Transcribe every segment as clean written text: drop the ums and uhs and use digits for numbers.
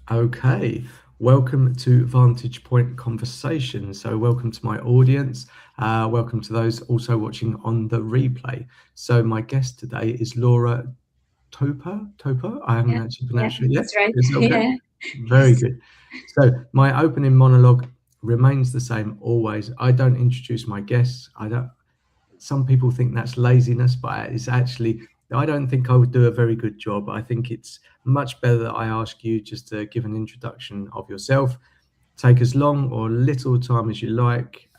Okay, welcome to Vantage Point Conversation. So, welcome to my audience. Welcome to those also watching on the replay. So, my guest today is Laura Topor. Topor? I haven't Yeah, actually yeah, pronounced it yet. that's right. Is it okay? Yeah. Very Yes. good. So, my opening monologue remains the same always. I don't introduce my guests. I don't. Some people think that's laziness, but it's actually, I don't think I would do a very good job. I think it's much better that I ask you just to give an introduction of yourself. Take as long or little time as you like.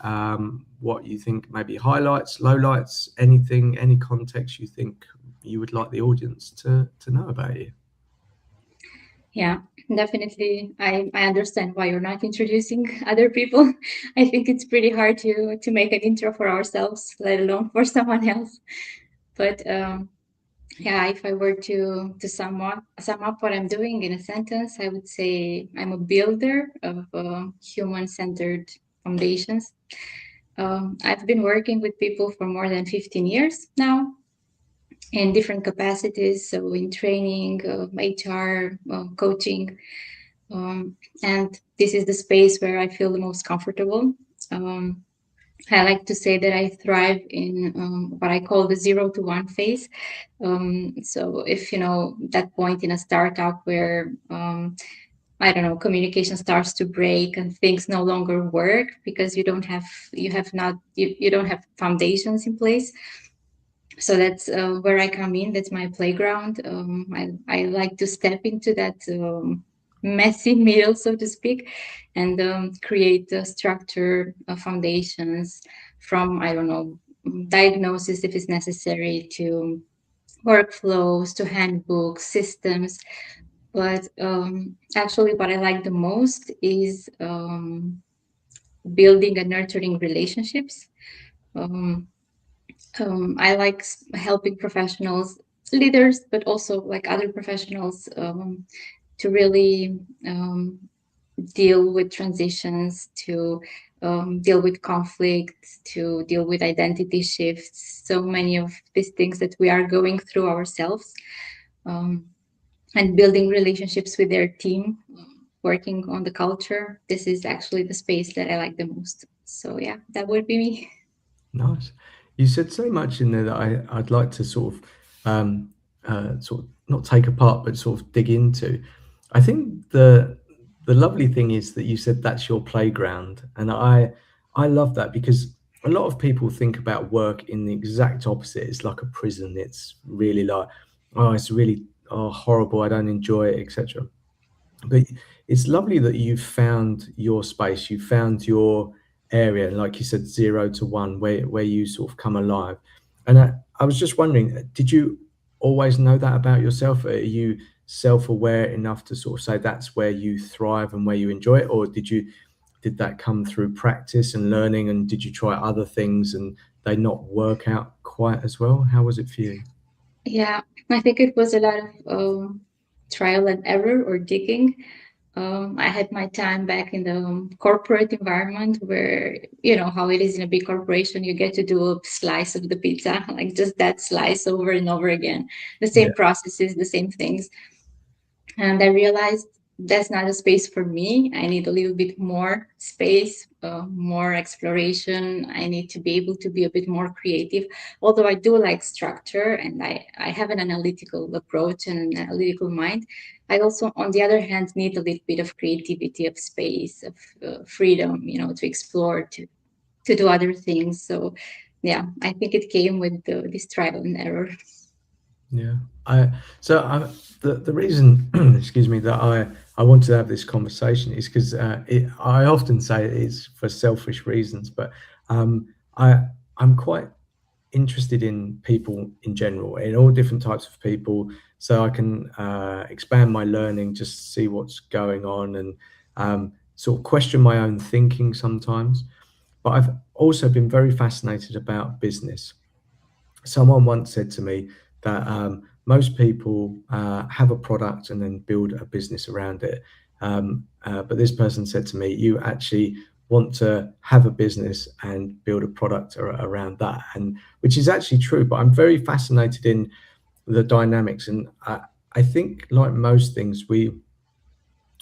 What you think maybe highlights, lowlights, anything, any context you think you would like the audience to know about you. Yeah, definitely. I understand why you're not introducing other people. I think it's pretty hard to make an intro for ourselves, let alone for someone else. But yeah, if I were to sum up what I'm doing in a sentence, I would say I'm a builder of human-centered foundations. I've been working with people for more than 15 years now in different capacities, so in training, HR, coaching, and this is the space where I feel the most comfortable. Um, I like to say that I thrive in what I call the 0 to 1 phase. So if you know that point in a startup where I don't know, communication starts to break and things no longer work because you don't have foundations in place. So that's where I come in. That's my playground. I like to step into that messy middle, so to speak, and create structure foundations from, I don't know, diagnosis if it's necessary, to workflows, to handbooks, systems. But actually, what I like the most is building and nurturing relationships. Um, I like helping professionals, leaders, but also like other professionals to really deal with transitions, to deal with conflict, to deal with identity shifts. So many of these things that we are going through ourselves, um, and building relationships with their team, working on the culture. This is actually the space that I like the most. So yeah, that would be me. Nice. You said so much in there that I'd like to sort of not take apart, but sort of dig into. I think the lovely thing is that you said that's your playground, and I love that because a lot of people think about work in the exact opposite. It's like a prison. It's really like, oh, it's really horrible. I don't enjoy it, etc. But it's lovely that you found your space, you found your area, like you said, 0 to 1, where you sort of come alive. And I was just wondering, did you always know that about yourself? Are you self-aware enough to sort of say that's where you thrive and where you enjoy it, or did that come through practice and learning, and did you try other things and they not work out quite as well? How was it for you? Yeah, I think it was a lot of trial and error or digging. I had my time back in the corporate environment where, you know, how it is in a big corporation, you get to do a slice of the pizza, like just that slice over and over again, the Yeah, same processes, the same things. And I realized that's not a space for me. I need a little bit more space, more exploration. I need to be able to be a bit more creative. Although I do like structure and I have an analytical approach and an analytical mind, I also, on the other hand, need a little bit of creativity, of space, of freedom, you know, to explore, to do other things. So, yeah, I think it came with this trial and error. yeah. I so I the reason, excuse me, that I wanted to have this conversation is because I often say it's for selfish reasons, but um, I I'm quite interested in people in general, in all different types of people, so I can expand my learning, just see what's going on, and sort of question my own thinking sometimes. But I've also been very fascinated about business. Someone once said to me that most people have a product and then build a business around it. But this person said to me, you actually want to have a business and build a product around that, and which is actually true. But I'm very fascinated in the dynamics, and I think, like most things,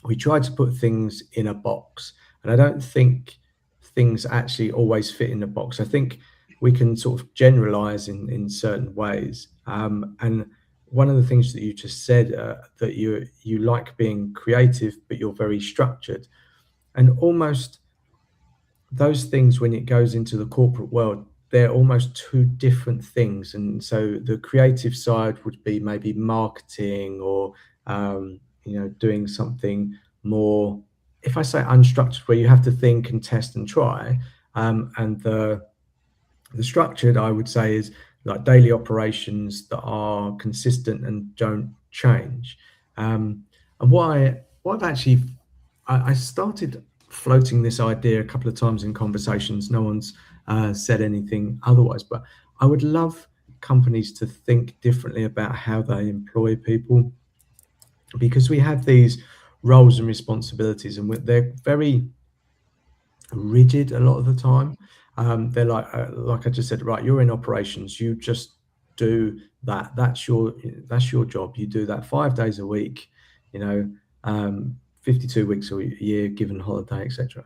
we try to put things in a box, and I don't think things actually always fit in a box. I think we can sort of generalize in certain ways. And one of the things that you just said, that you like being creative, but you're very structured, and almost those things, when it goes into the corporate world, they're almost two different things. And so the creative side would be maybe marketing, or doing something more, if I say unstructured, where you have to think and test and try. And the structured, I would say, is like daily operations that are consistent and don't change. And what I've actually, I started floating this idea a couple of times in conversations. No one's said anything otherwise, but I would love companies to think differently about how they employ people, because we have these roles and responsibilities, and they're very rigid a lot of the time. They're like I just said, right? You're in operations. You just do that. That's your job. You do that 5 days a week. You know, 52 weeks a year, given holiday, etc.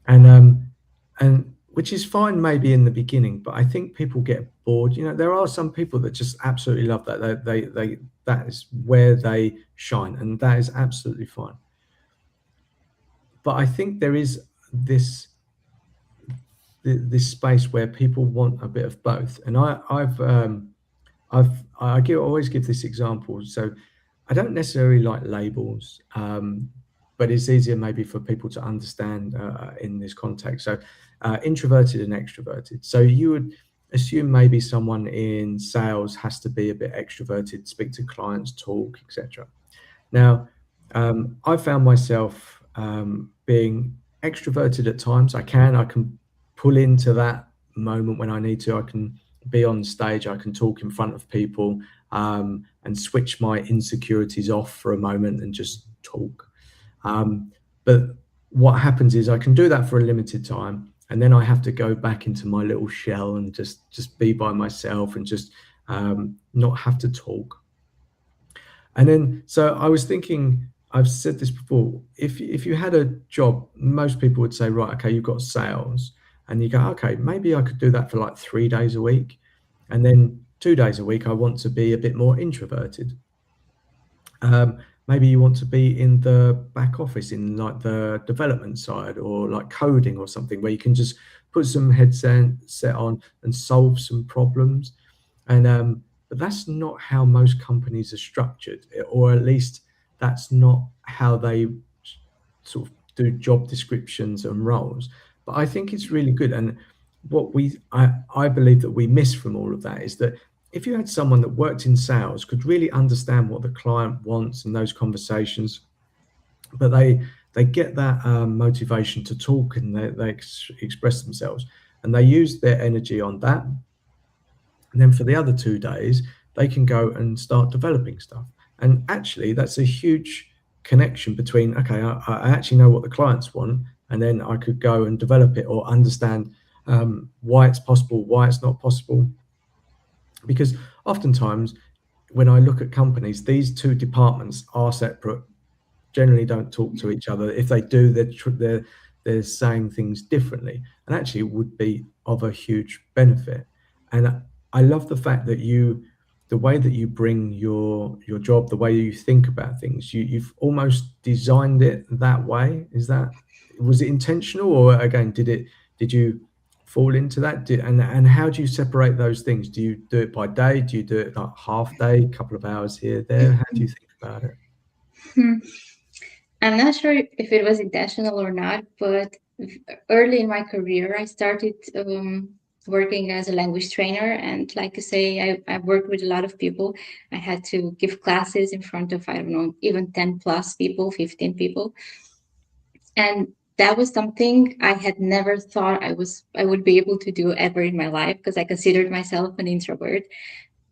And which is fine maybe in the beginning, but I think people get bored. There are some people that just absolutely love that. They that is where they shine, and that is absolutely fine. But I think there is this this space where people want a bit of both. And always give this example. So I don't necessarily like labels, but it's easier maybe for people to understand in this context. So introverted and extroverted. So you would assume maybe someone in sales has to be a bit extroverted, speak to clients, talk, etc. Now, I found myself being extroverted at times. I can pull into that moment when I need to. I can be on stage. I can talk in front of people, and switch my insecurities off for a moment and just talk. But what happens is I can do that for a limited time, and then I have to go back into my little shell and just be by myself, and just not have to talk. And then, so I was thinking, I've said this before, if you had a job, most people would say, right, okay, you've got sales, and you go, okay, maybe I could do that for like 3 days a week. And then 2 days a week, I want to be a bit more introverted. Maybe you want to be in the back office, in like the development side, or like coding or something, where you can just put some headset on and solve some problems. And but that's not how most companies are structured, or at least that's not how they sort of do job descriptions and roles. But I think it's really good. And I believe that we miss from all of that is that if you had someone that worked in sales, could really understand what the client wants in those conversations, but they get that motivation to talk, and they express themselves, and they use their energy on that. And then for the other 2 days, they can go and start developing stuff. And actually, that's a huge connection between, okay, I actually know what the clients want, and then I could go and develop it, or understand why it's possible, why it's not possible. Because oftentimes, when I look at companies, these two departments are separate, generally don't talk to each other. If they do, they're saying things differently, and actually would be of a huge benefit. And I love the fact that the way that you bring your job, the way you think about things, you've almost designed it that way. Was it intentional, or again, did you fall into that? And how do you separate those things? Do you do it by day? Do you do it like half day, couple of hours here, there? How do you think about it? I'm not sure if it was intentional or not, but early in my career, I started working as a language trainer. And like I say, I worked with a lot of people. I had to give classes in front of, I don't know, even 10 plus people, 15 people. And that was something I had never thought I would be able to do ever in my life, because I considered myself an introvert.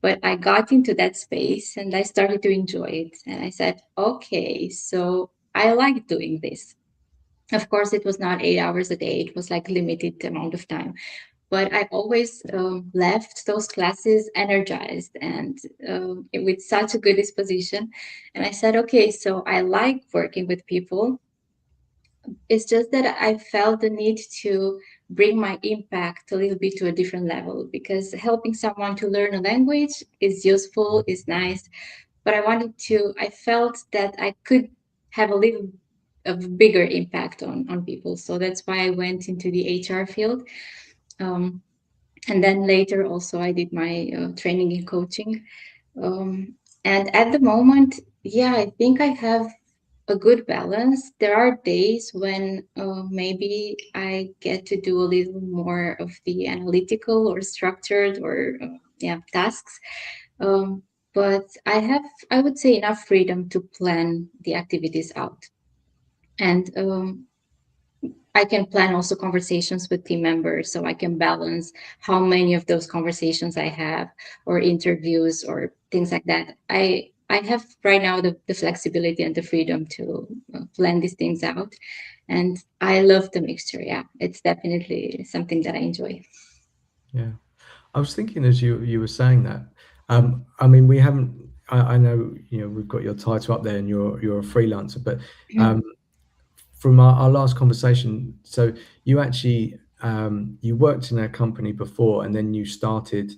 But I got into that space and I started to enjoy it. And I said, okay, so I like doing this. Of course, it was not 8 hours a day, it was like limited amount of time. but I always left those classes energized and with such a good disposition. And I said, okay, so I like working with people. It's just that I felt the need to bring my impact a little bit to a different level, because helping someone to learn a language is useful, is nice, but I felt that I could have a little of bigger impact on people. So that's why I went into the HR field. Um, and then later also I did my training in coaching. Um, and at the moment, yeah, I think I have a good balance. There are days when maybe I get to do a little more of the analytical or structured or yeah, tasks. Um, but I would say, enough freedom to plan the activities out. And I can plan also conversations with team members, so I can balance how many of those conversations I have, or interviews or things like that. I have right now the flexibility and the freedom to plan these things out, and I love the mixture. Yeah, it's definitely something that I enjoy. Yeah. I was thinking as you were saying that. I mean, we haven't. I know we've got your title up there, and you're a freelancer, but um, from our last conversation, so you actually you worked in a company before, and then you started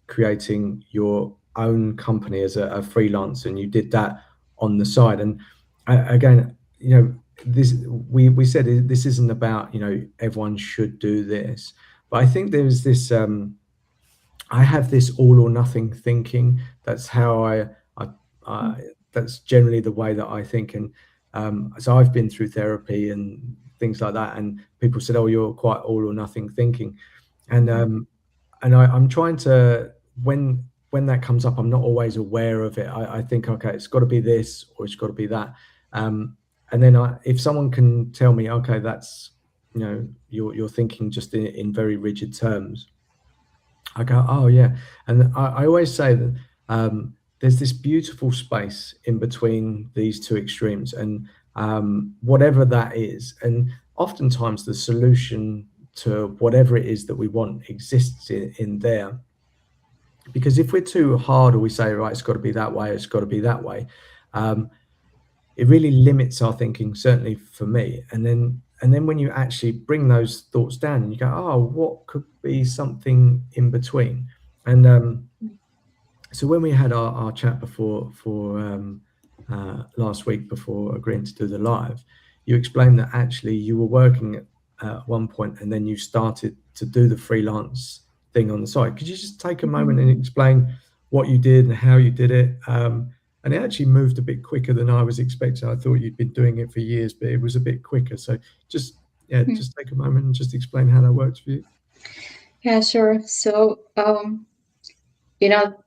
creating your own company as a freelancer, and you did that on the side. And again, this we said this isn't about everyone should do this, but I think there's this. I have this all or nothing thinking. That's how I, I that's generally the way that I think. And so I've been through therapy and things like that, and people said, "Oh, you're quite all or nothing thinking," and I'm trying to when that comes up, I'm not always aware of it. I think, okay, it's got to be this or it's got to be that, and then if someone can tell me, okay, that's you're thinking just in very rigid terms, I go, oh yeah, and I always say that there's this beautiful space in between these two extremes, and whatever that is, and oftentimes the solution to whatever it is that we want exists in there. Because if we're too hard, or we say, right, it's got to be that way, it's got to be that way, um, it really limits our thinking, certainly for me. And then when you actually bring those thoughts down, and you go, oh, what could be something in between? And so when we had our chat before for last week, before agreeing to do the live, you explained that actually you were working at one point, and then you started to do the freelance thing on the side. Could you just take a moment and explain what you did and how you did it? And it actually moved a bit quicker than I was expecting. I thought you'd been doing it for years, but it was a bit quicker. So just just take a moment and just explain how that works for you. Yeah, sure. So, you know,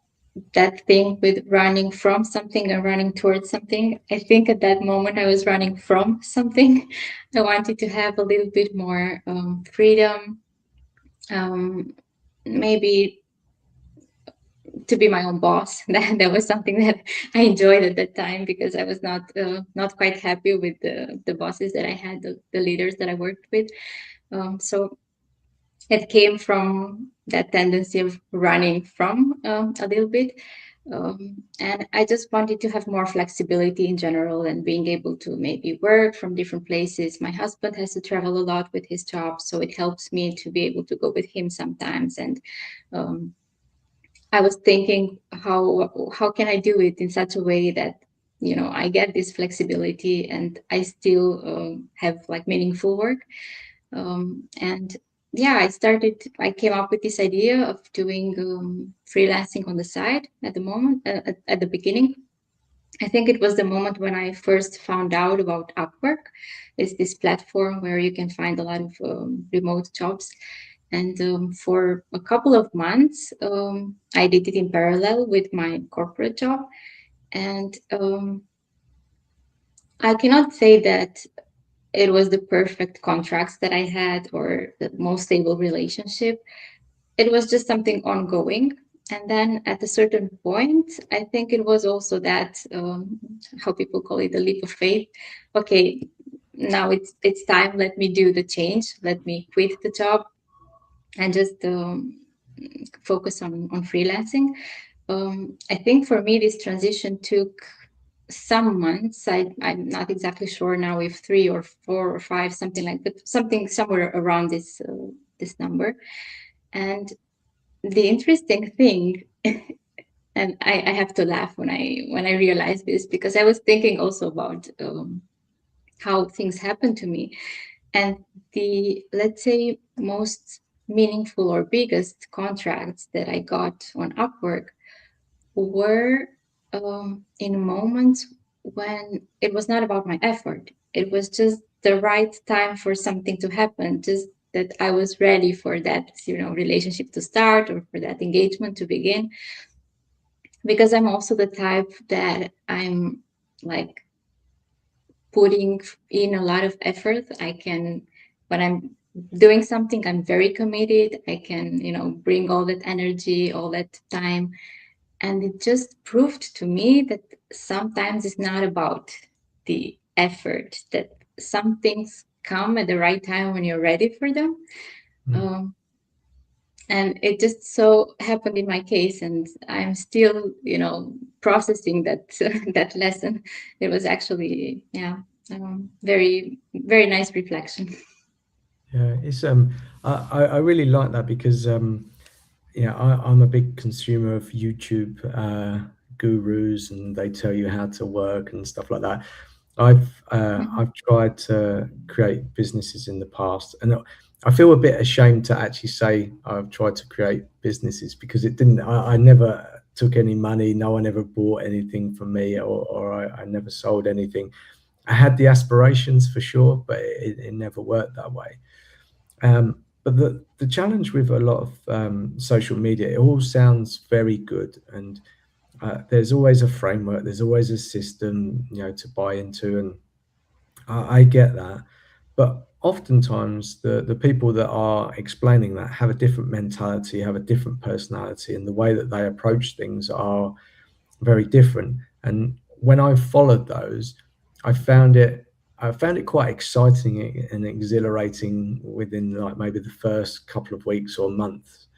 that thing with running from something and running towards something, I think at that moment I was running from something. I wanted to have a little bit more freedom, maybe to be my own boss. That was something that I enjoyed at that time, because I was not quite happy with the bosses that I had, the leaders that I worked with. So it came from that tendency of running from a little bit. And I just wanted to have more flexibility in general, and being able to maybe work from different places. My husband has to travel a lot with his job, so it helps me to be able to go with him sometimes. And um, I was thinking, how can I do it in such a way that I get this flexibility and I still have like meaningful work. And yeah, I came up with this idea of doing freelancing on the side at the moment, at the beginning. I think it was the moment when I first found out about Upwork. It's this platform where you can find a lot of remote jobs. And for a couple of months, I did it in parallel with my corporate job. And I cannot say that it was the perfect contracts that I had or the most stable relationship. It was just something ongoing. And then at a certain point, I think it was also that, how people call it, the leap of faith. Okay, now it's time. Let me do the change. Let me quit the job. and just focus on freelancing. I think for me, this transition took some months. I'm not exactly sure now if 3 or 4 or 5, something like, but something somewhere around this number. And the interesting thing, and I have to laugh when I realized this, because I was thinking also about how things happen to me. And the, let's say, most meaningful or biggest contracts that I got on Upwork were in moments when it was not about my effort. It was just the right time for something to happen, just that I was ready for that, relationship to start, or for that engagement to begin. Because I'm also the type that I'm like putting in a lot of effort. When I'm doing something, I'm very committed. I can, bring all that energy, all that time. And it just proved to me that sometimes it's not about the effort, that some things come at the right time when you're ready for them. Um, and it just so happened in my case, and I'm still, processing that that lesson. It was actually, yeah, very, very nice reflection. Yeah, it's I really like that because yeah, I'm a big consumer of YouTube gurus, and they tell you how to work and stuff like that. Mhm. I've tried to create businesses in the past, and I feel a bit ashamed to actually say I've tried to create businesses because it didn't. I never took any money. No one ever bought anything from me, or I never sold anything. I had the aspirations for sure, but it never worked that way. But the challenge with a lot of social media, it all sounds very good, and there's always a framework, there's always a system, to buy into, and I get that. But oftentimes, the people that are explaining that have a different mentality, have a different personality, and the way that they approach things are very different. And when I followed those, I found it I found it quite exciting and exhilarating within like maybe the first couple of weeks or months,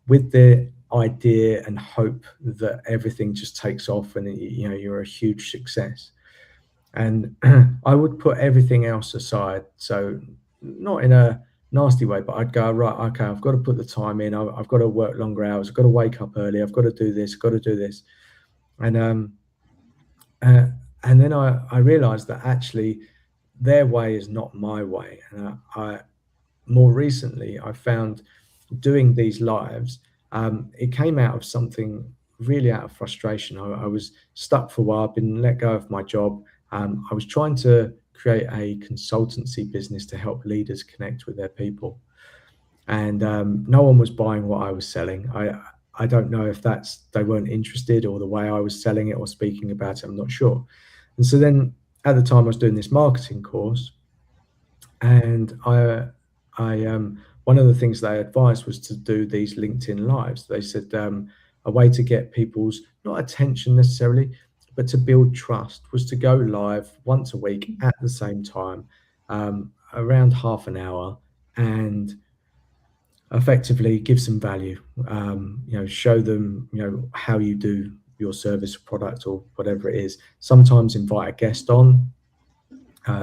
with the idea and hope that everything just takes off and you're a huge success. And I would put everything else aside. So not in a nasty way, but I'd go, right, okay, I've got to put the time in. I've got to work longer hours. I've got to wake up early. I've got to do this. Got to do this. And uh, and then I realized that actually their way is not my way. And I more recently I found doing these lives, it came out of something really out of frustration. I was stuck for a while. I've been let go of my job. I was trying to create a consultancy business to help leaders connect with their people, and no one was buying what I was selling. I don't know if that's they weren't interested or the way I was selling it or speaking about it. I'm not sure. And so then at the time I was doing this marketing course, and one of the things they advised was to do these LinkedIn lives. They said a way to get people's not attention necessarily, but to build trust was to go live once a week at the same time, around half an hour, and effectively give some value. Show them how you do your service or product or whatever it is. Sometimes invite a guest on.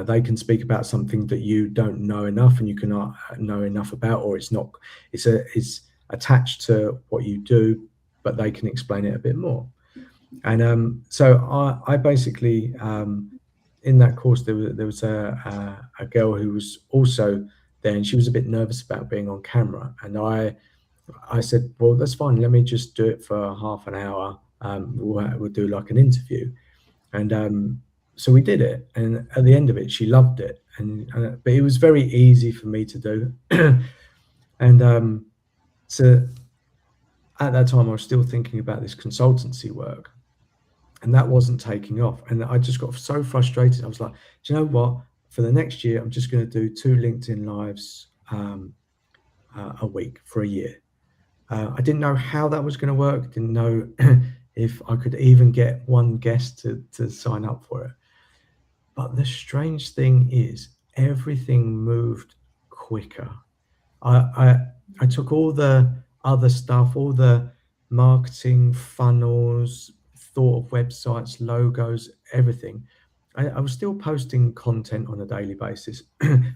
They can speak about something that you don't know enough and you cannot know enough about, or it's not, it's attached to what you do, but they can explain it a bit more. And so I basically, in that course, there was a girl who was also there, and she was a bit nervous about being on camera. And I said, well, that's fine. Let me just do it for half an hour. We'll do like an interview. And so we did it. And at the end of it, she loved it. And but it was very easy for me to do. And so at that time, I was still thinking about this consultancy work, and that wasn't taking off. And I just got so frustrated. I was like, do you know what? For the next year, I'm just going to do 2 LinkedIn lives a week for a year. I didn't know how that was going to work. Didn't know if I could even get one guest to sign up for it. But the strange thing is, everything moved quicker. I I took all the other stuff, all the marketing funnels, thought of websites, logos, everything. I was still posting content on a daily basis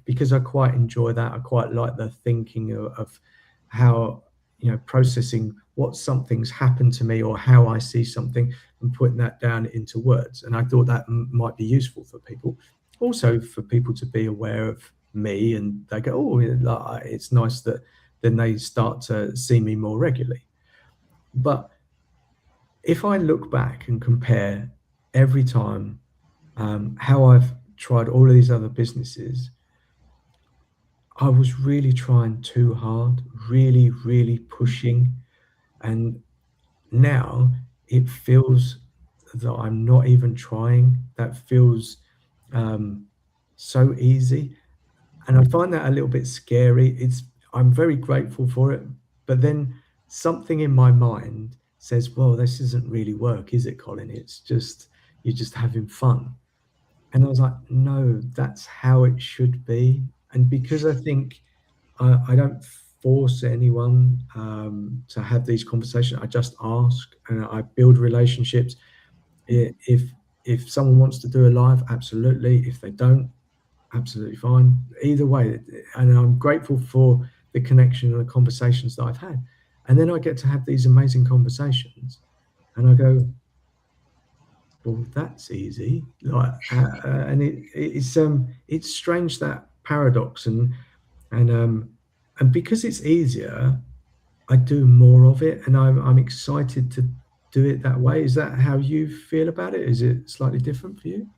because I quite enjoy that. I quite like the thinking of how, processing what something's happened to me or how I see something and putting that down into words. And I thought that might be useful for people. Also, for people to be aware of me and they go, oh, it's nice that then they start to see me more regularly. But if I look back and compare every time how I've tried all of these other businesses, I was really trying too hard, really, really pushing. And now it feels that I'm not even trying. That feels um, so easy. And I find that a little bit scary. I'm very grateful for it, but then something in my mind says, "Well, this isn't really work, is it, Colin? It's just you're just having fun." And I was like, "No, that's how it should be." And because I think I don't force anyone to have these conversations, I just ask and I build relationships. If someone wants to do a live, absolutely. If they don't, absolutely fine. Either way, and I'm grateful for the connection and the conversations that I've had. And then I get to have these amazing conversations, and I go, "Well, that's easy." Like, and it's strange, that paradox, and because it's easier, I do more of it, and I'm excited to do it that way. Is that how you feel about it? Is it slightly different for you?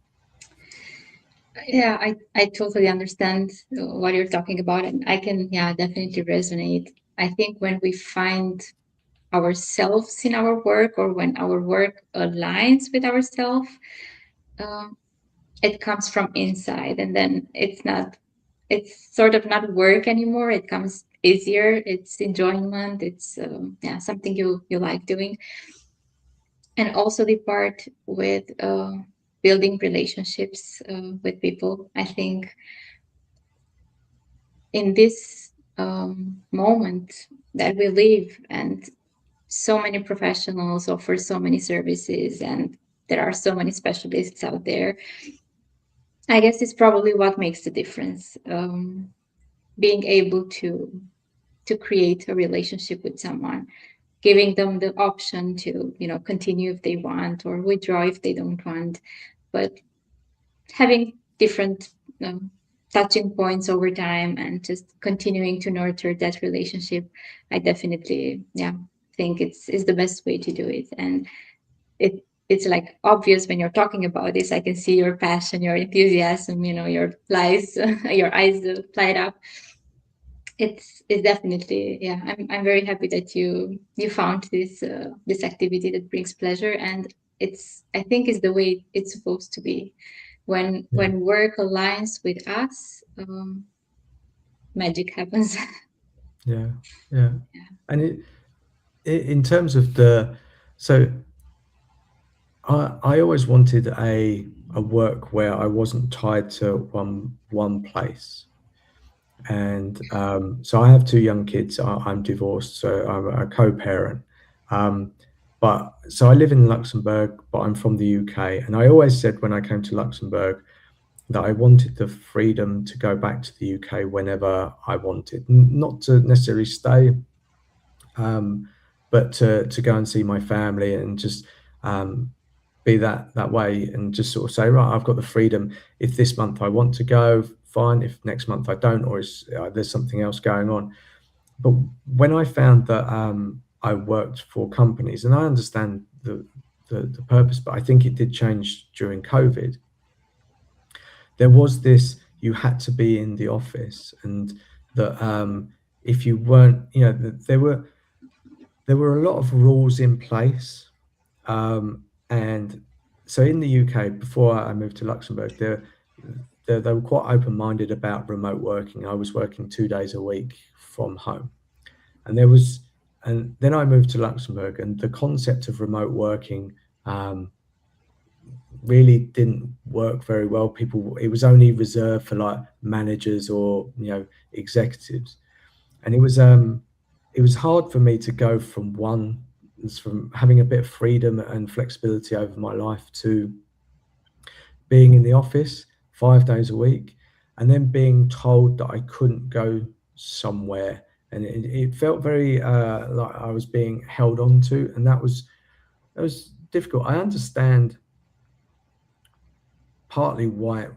Yeah, I totally understand what you're talking about, and I can, yeah, definitely resonate. I think when we find ourselves in our work, or when our work aligns with ourselves, um, it comes from inside, and then it's sort of not work anymore. It comes easier. It's enjoyment. It's yeah, something you like doing. And also the part with building relationships with people. I think in this moment that we live, and so many professionals offer so many services, and there are so many specialists out there, I guess it's probably what makes the difference. Being able to create a relationship with someone, giving them the option to, continue if they want, or withdraw if they don't want, but having different um, touching points over time, and just continuing to nurture that relationship. I definitely, yeah, think it's the best way to do it. And it's like obvious when you're talking about this. I can see your passion, your enthusiasm, your lies, your eyes light up. It's definitely, yeah, I'm very happy that you found this activity that brings pleasure. And I think it's the way it's supposed to be. Yeah, When work aligns with us, magic happens. yeah, yeah. Yeah. And in terms of so I always wanted a work where I wasn't tied to one place. And so I have two young kids. I'm divorced, so I'm a co-parent. Um, but so I live in Luxembourg, but I'm from the UK. And I always said when I came to Luxembourg that I wanted the freedom to go back to the UK whenever I wanted, not to necessarily stay, um, but to go and see my family and just um, be that way and just sort of say, right, I've got the freedom. If this month I want to go, fine. If next month I don't, or there's something else going on. But when I found that I worked for companies, and I understand the purpose, but I think it did change during COVID. There was this, you had to be in the office, and that if you weren't, there were a lot of rules in place. And so in the UK, before I moved to Luxembourg, they were quite open-minded about remote working. I was working 2 days a week from home, and then I moved to Luxembourg, and the concept of remote working really didn't work very well. It was only reserved for like managers or executives. and it was hard for me to go from having a bit of freedom and flexibility over my life to being in the office 5 days a week, and then being told that I couldn't go somewhere, and it felt very like I was being held on to, and that was difficult. I understand partly why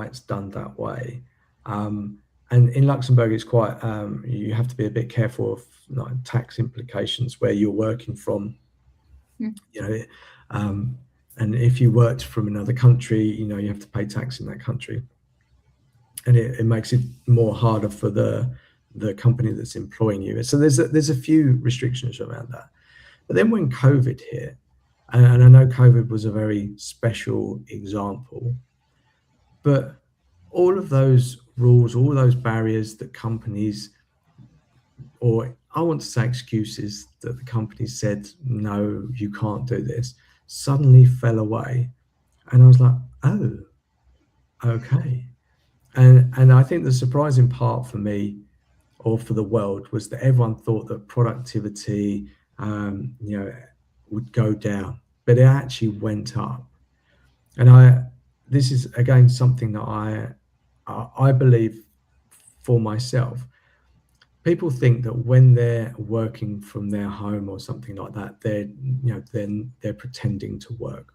it's done that way. Um, and in Luxembourg, it's quite you have to be a bit careful of like, tax implications where you're working from. Mm. You know, and if you worked from another country, you know, you have to pay tax in that country, and it makes it more harder for the company that's employing you. So there's a few restrictions around that. But then when COVID hit, and I know COVID was a very special example, but all of those rules, all those barriers that companies, or I want to say excuses that the companies said, no, you can't do this, suddenly fell away. And I was like, oh, okay. And I think the surprising part for me or for the world was that everyone thought that productivity, you know, would go down, but it actually went up. And this is again something that I believe for myself. People think that when they're working from their home or something like that, they're pretending to work,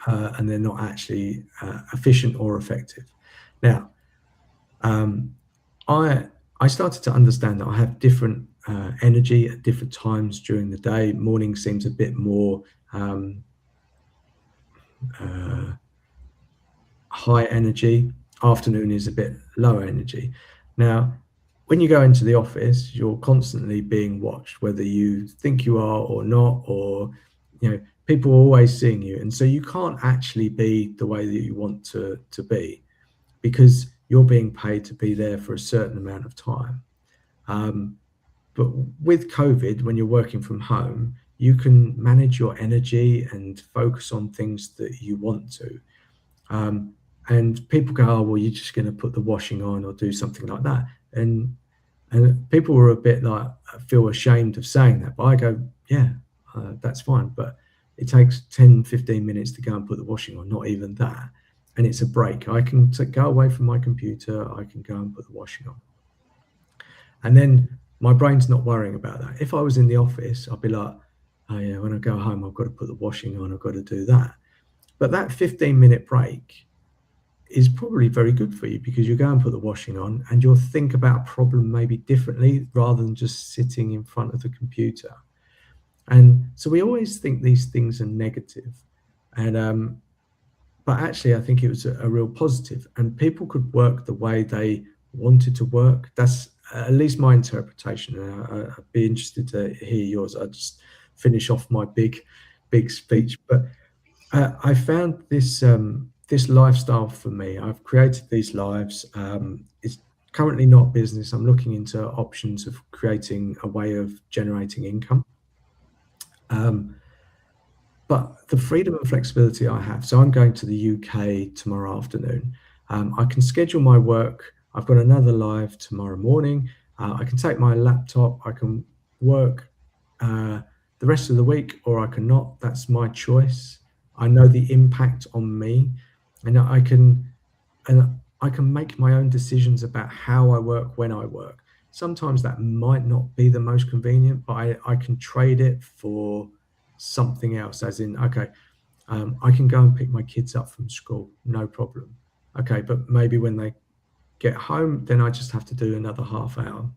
and they're not actually efficient or effective. Now, um, I I started to understand that I have different energy at different times during the day. Morning seems a bit more um, uh, high energy. Afternoon is a bit lower energy. Now, when you go into the office, you're constantly being watched, whether you think you are or not, or you know, people are always seeing you, and so you can't actually be the way that you want to be because you're being paid to be there for a certain amount of time. Um, but with COVID, when you're working from home, you can manage your energy and focus on things that you want to. Um, and people go, oh, well, you're just going to put the washing on or do something like that. And people were a bit like, feel ashamed of saying that. But I go, yeah, that's fine. But it takes 10, 15 minutes to go and put the washing on, not even that. And it's a break. I can go away from my computer. I can go and put the washing on. And then my brain's not worrying about that. If I was in the office, I'd be like, oh, yeah, when I go home, I've got to put the washing on. I've got to do that. But that 15-minute break is probably very good for you because you go and put the washing on and you'll think about a problem maybe differently rather than just sitting in front of the computer. And so we always think these things are negative. And but actually I think it was a real positive, and people could work the way they wanted to work. That's at least my interpretation. I'd be interested to hear yours. I just finish off my big speech, but I found this lifestyle for me. I've created these lives. It's currently not business. I'm looking into options of creating a way of generating income. Um, but the freedom and flexibility I have. So I'm going to the UK tomorrow afternoon. I can schedule my work. I've got another live tomorrow morning. I can take my laptop. I can work the rest of the week, or I cannot. That's my choice. I know the impact on me, and I can make my own decisions about how I work when I work. Sometimes that might not be the most convenient, but I can trade it for something else, as in, okay, I can go and pick my kids up from school, no problem. Okay, but maybe when they get home, then I just have to do another half hour.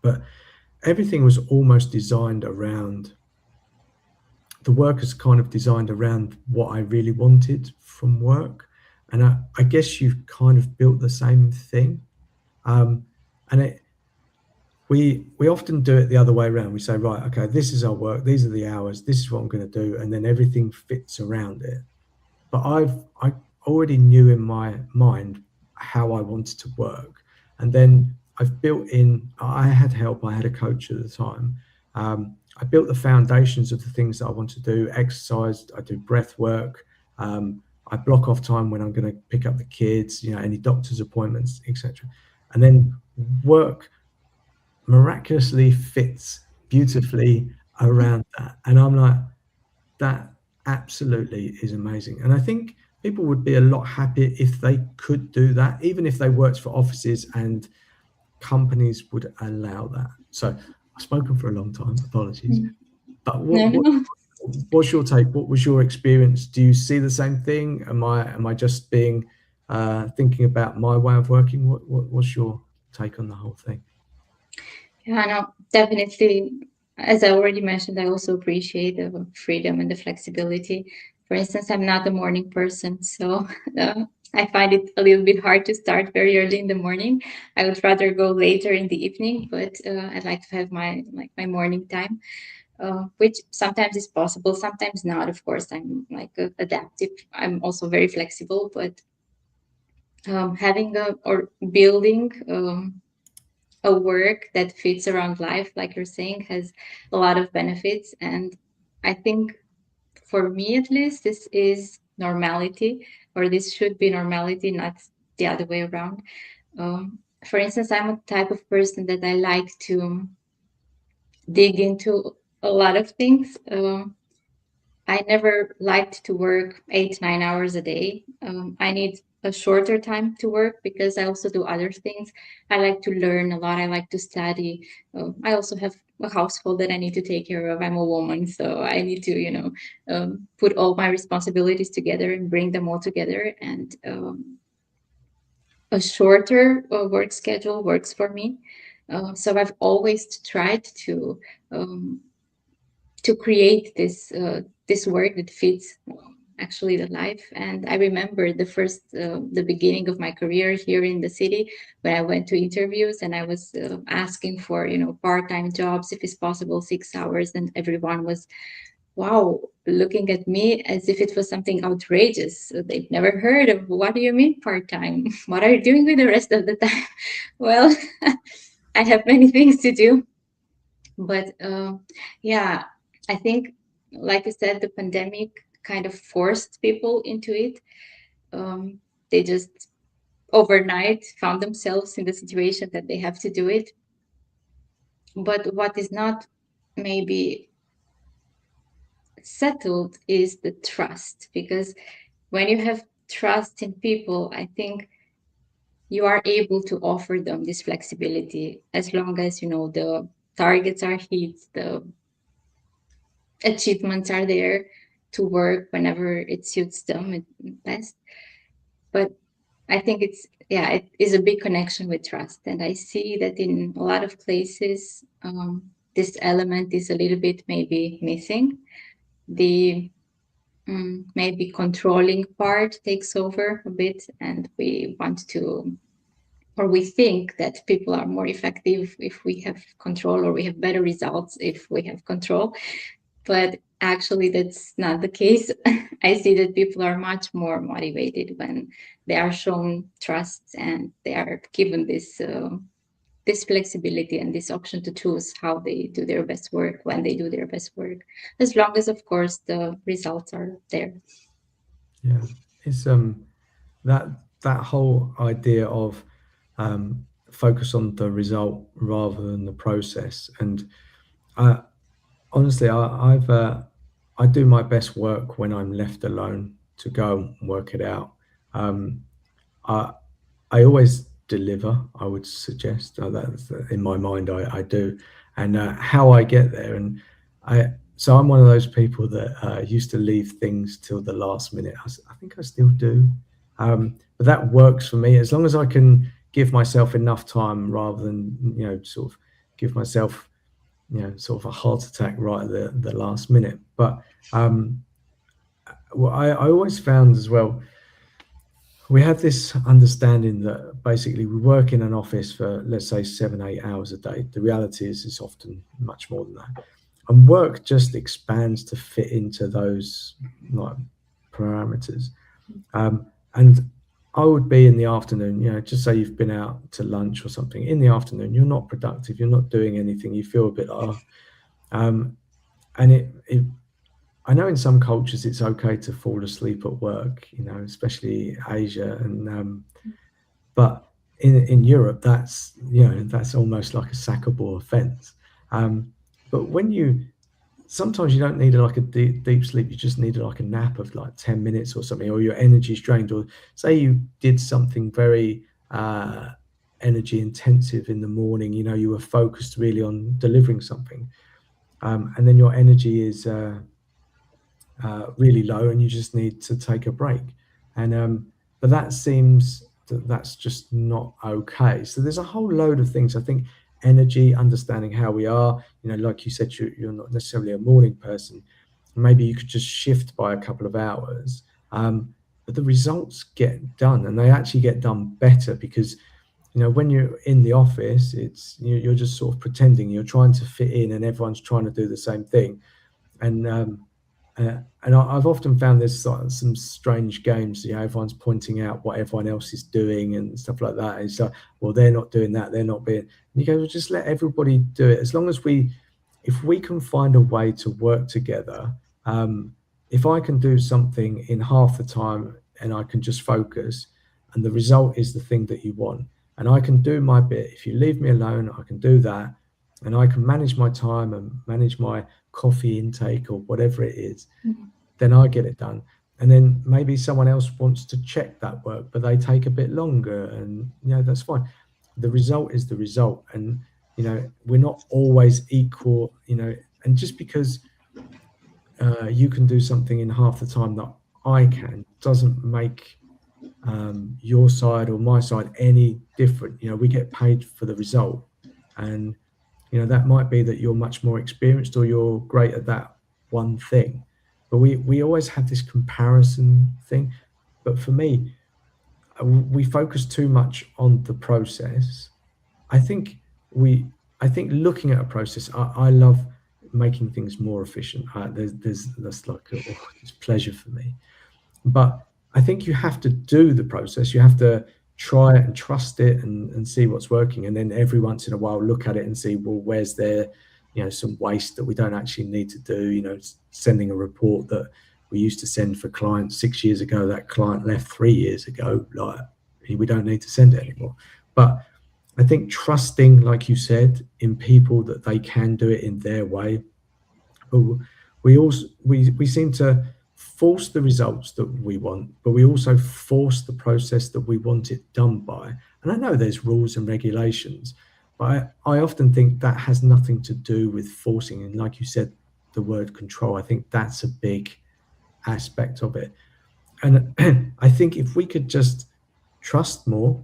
But everything was almost designed around, the work is kind of designed around what I really wanted from work. And I guess you've kind of built the same thing. And we often do it the other way around. We say, right, okay, this is our work, these are the hours, this is what I'm going to do, and then everything fits around it. But I already knew in my mind how I wanted to work, and then I've built in. I had help. I had a coach at the time. I built the foundations of the things that I want to do. Exercise. I do breath work. I block off time when I'm going to pick up the kids. You know, any doctor's appointments, etc. And then work miraculously fits beautifully around that. And I'm like, that absolutely is amazing. And I think people would be a lot happier if they could do that, even if they worked for offices and companies would allow that. So I've spoken for a long time, apologies. Mm. But No, no. what's your take? What was your experience? Do you see the same thing? Am I just being thinking about my way of working? What's your take on the whole thing? Yeah, no, definitely. As I already mentioned, I also appreciate the freedom and the flexibility. For instance, I'm not a morning person, so I find it a little bit hard to start very early in the morning. I would rather go later in the evening, but I like to have my morning time, which sometimes is possible, sometimes not. Of course, I'm like adaptive. I'm also very flexible, but having a or building. A work that fits around life, like you're saying, has a lot of benefits. And I think for me, at least, this is normality, or this should be normality, not the other way around. For instance, I'm a type of person that I like to dig into a lot of things. I never liked to work 8, 9 hours a day. I need a shorter time to work because I also do other things. I like to learn a lot. I like to study. I also have a household that I need to take care of. I'm a woman, so I need to, put all my responsibilities together and bring them all together. And a shorter work schedule works for me. So I've always tried um, to create this work that fits actually the life. And I remember the beginning of my career here in the city, when I went to interviews and I was asking for part-time jobs, if it's possible 6 hours, and everyone was, wow, looking at me as if it was something outrageous. They've never heard of, what do you mean part-time? What are you doing with the rest of the time? Well, I have many things to do, but yeah, I think, like I said, the pandemic kind of forced people into it. They just overnight found themselves in the situation that they have to do it. But what is not maybe settled is the trust, because when you have trust in people, I think you are able to offer them this flexibility, as long as the targets are hit, the achievements are there, to work whenever it suits them best. But I think it is a big connection with trust. And I see that in a lot of places, this element is a little bit maybe missing. The maybe controlling part takes over a bit, and we want to, or we think that people are more effective if we have control, or we have better results if we have control. But actually, that's not the case. I see that people are much more motivated when they are shown trust and they are given this flexibility and this option to choose how they do their best work, when they do their best work, as long as, of course, the results are there. Yeah, it's that that whole idea of focus on the result rather than the process. And I honestly, I do my best work when I'm left alone to go and work it out. Um, I I always deliver. I would suggest that's in my mind. I do, and how I get there, and I. So I'm one of those people that used to leave things till the last minute. I think I still do, but that works for me as long as I can give myself enough time rather than sort of give myself sort of a heart attack right at the last minute. But well, I always found as well, we have this understanding that basically we work in an office for, let's say, 7 8 hours a day. The reality is it's often much more than that, and work just expands to fit into those like parameters. And I would be in the afternoon, just say you've been out to lunch or something in the afternoon, you're not productive, you're not doing anything, you feel a bit um, and it I know in some cultures it's okay to fall asleep at work, especially Asia, and but in Europe, that's, that's almost like a sackable offence. Um, but when you sometimes you don't need like a deep sleep. You just need like a nap of like 10 minutes or something, or your energy's drained, or say you did something very energy intensive in the morning. You were focused really on delivering something, and then your energy is really low and you just need to take a break. And but that seems that's just not okay. So there's a whole load of things. I think energy, understanding how we are, like you said, you're not necessarily a morning person. Maybe you could just shift by a couple of hours, but the results get done, and they actually get done better because when you're in the office, you're just sort of pretending you're trying to fit in, and everyone's trying to do the same thing. And I've often found there's some strange games. Everyone's pointing out what everyone else is doing and stuff like that. And it's like, well, they're not doing that. They're not being. And you go, well, just let everybody do it. As long as if we can find a way to work together. If I can do something in half the time and I can just focus, and the result is the thing that you want, and I can do my bit. If you leave me alone, I can do that, and I can manage my time and manage my coffee intake or whatever it is, then I get it done. And then maybe someone else wants to check that work, but they take a bit longer, and that's fine. The result is the result, and we're not always equal. And just because you can do something in half the time that I can doesn't make your side or my side any different. We get paid for the result, and that might be that you're much more experienced or you're great at that one thing. But we always have this comparison thing. But for me, we focus too much on the process. I think we, I think looking at a process, I love making things more efficient. That's like it's pleasure for me. But I think you have to do the process. You have to try it and trust it and see what's working. And then every once in a while, look at it and see, well, where's there, some waste that we don't actually need to do. Sending a report that we used to send for clients 6 years ago, that client left 3 years ago, like we don't need to send it anymore. But I think trusting, like you said, in people that they can do it in their way. But we seem to force the results that we want, but we also force the process that we want it done by. And I know there's rules and regulations, but I often think that has nothing to do with forcing. And like you said, the word control, I think that's a big aspect of it. And I think if we could just trust more,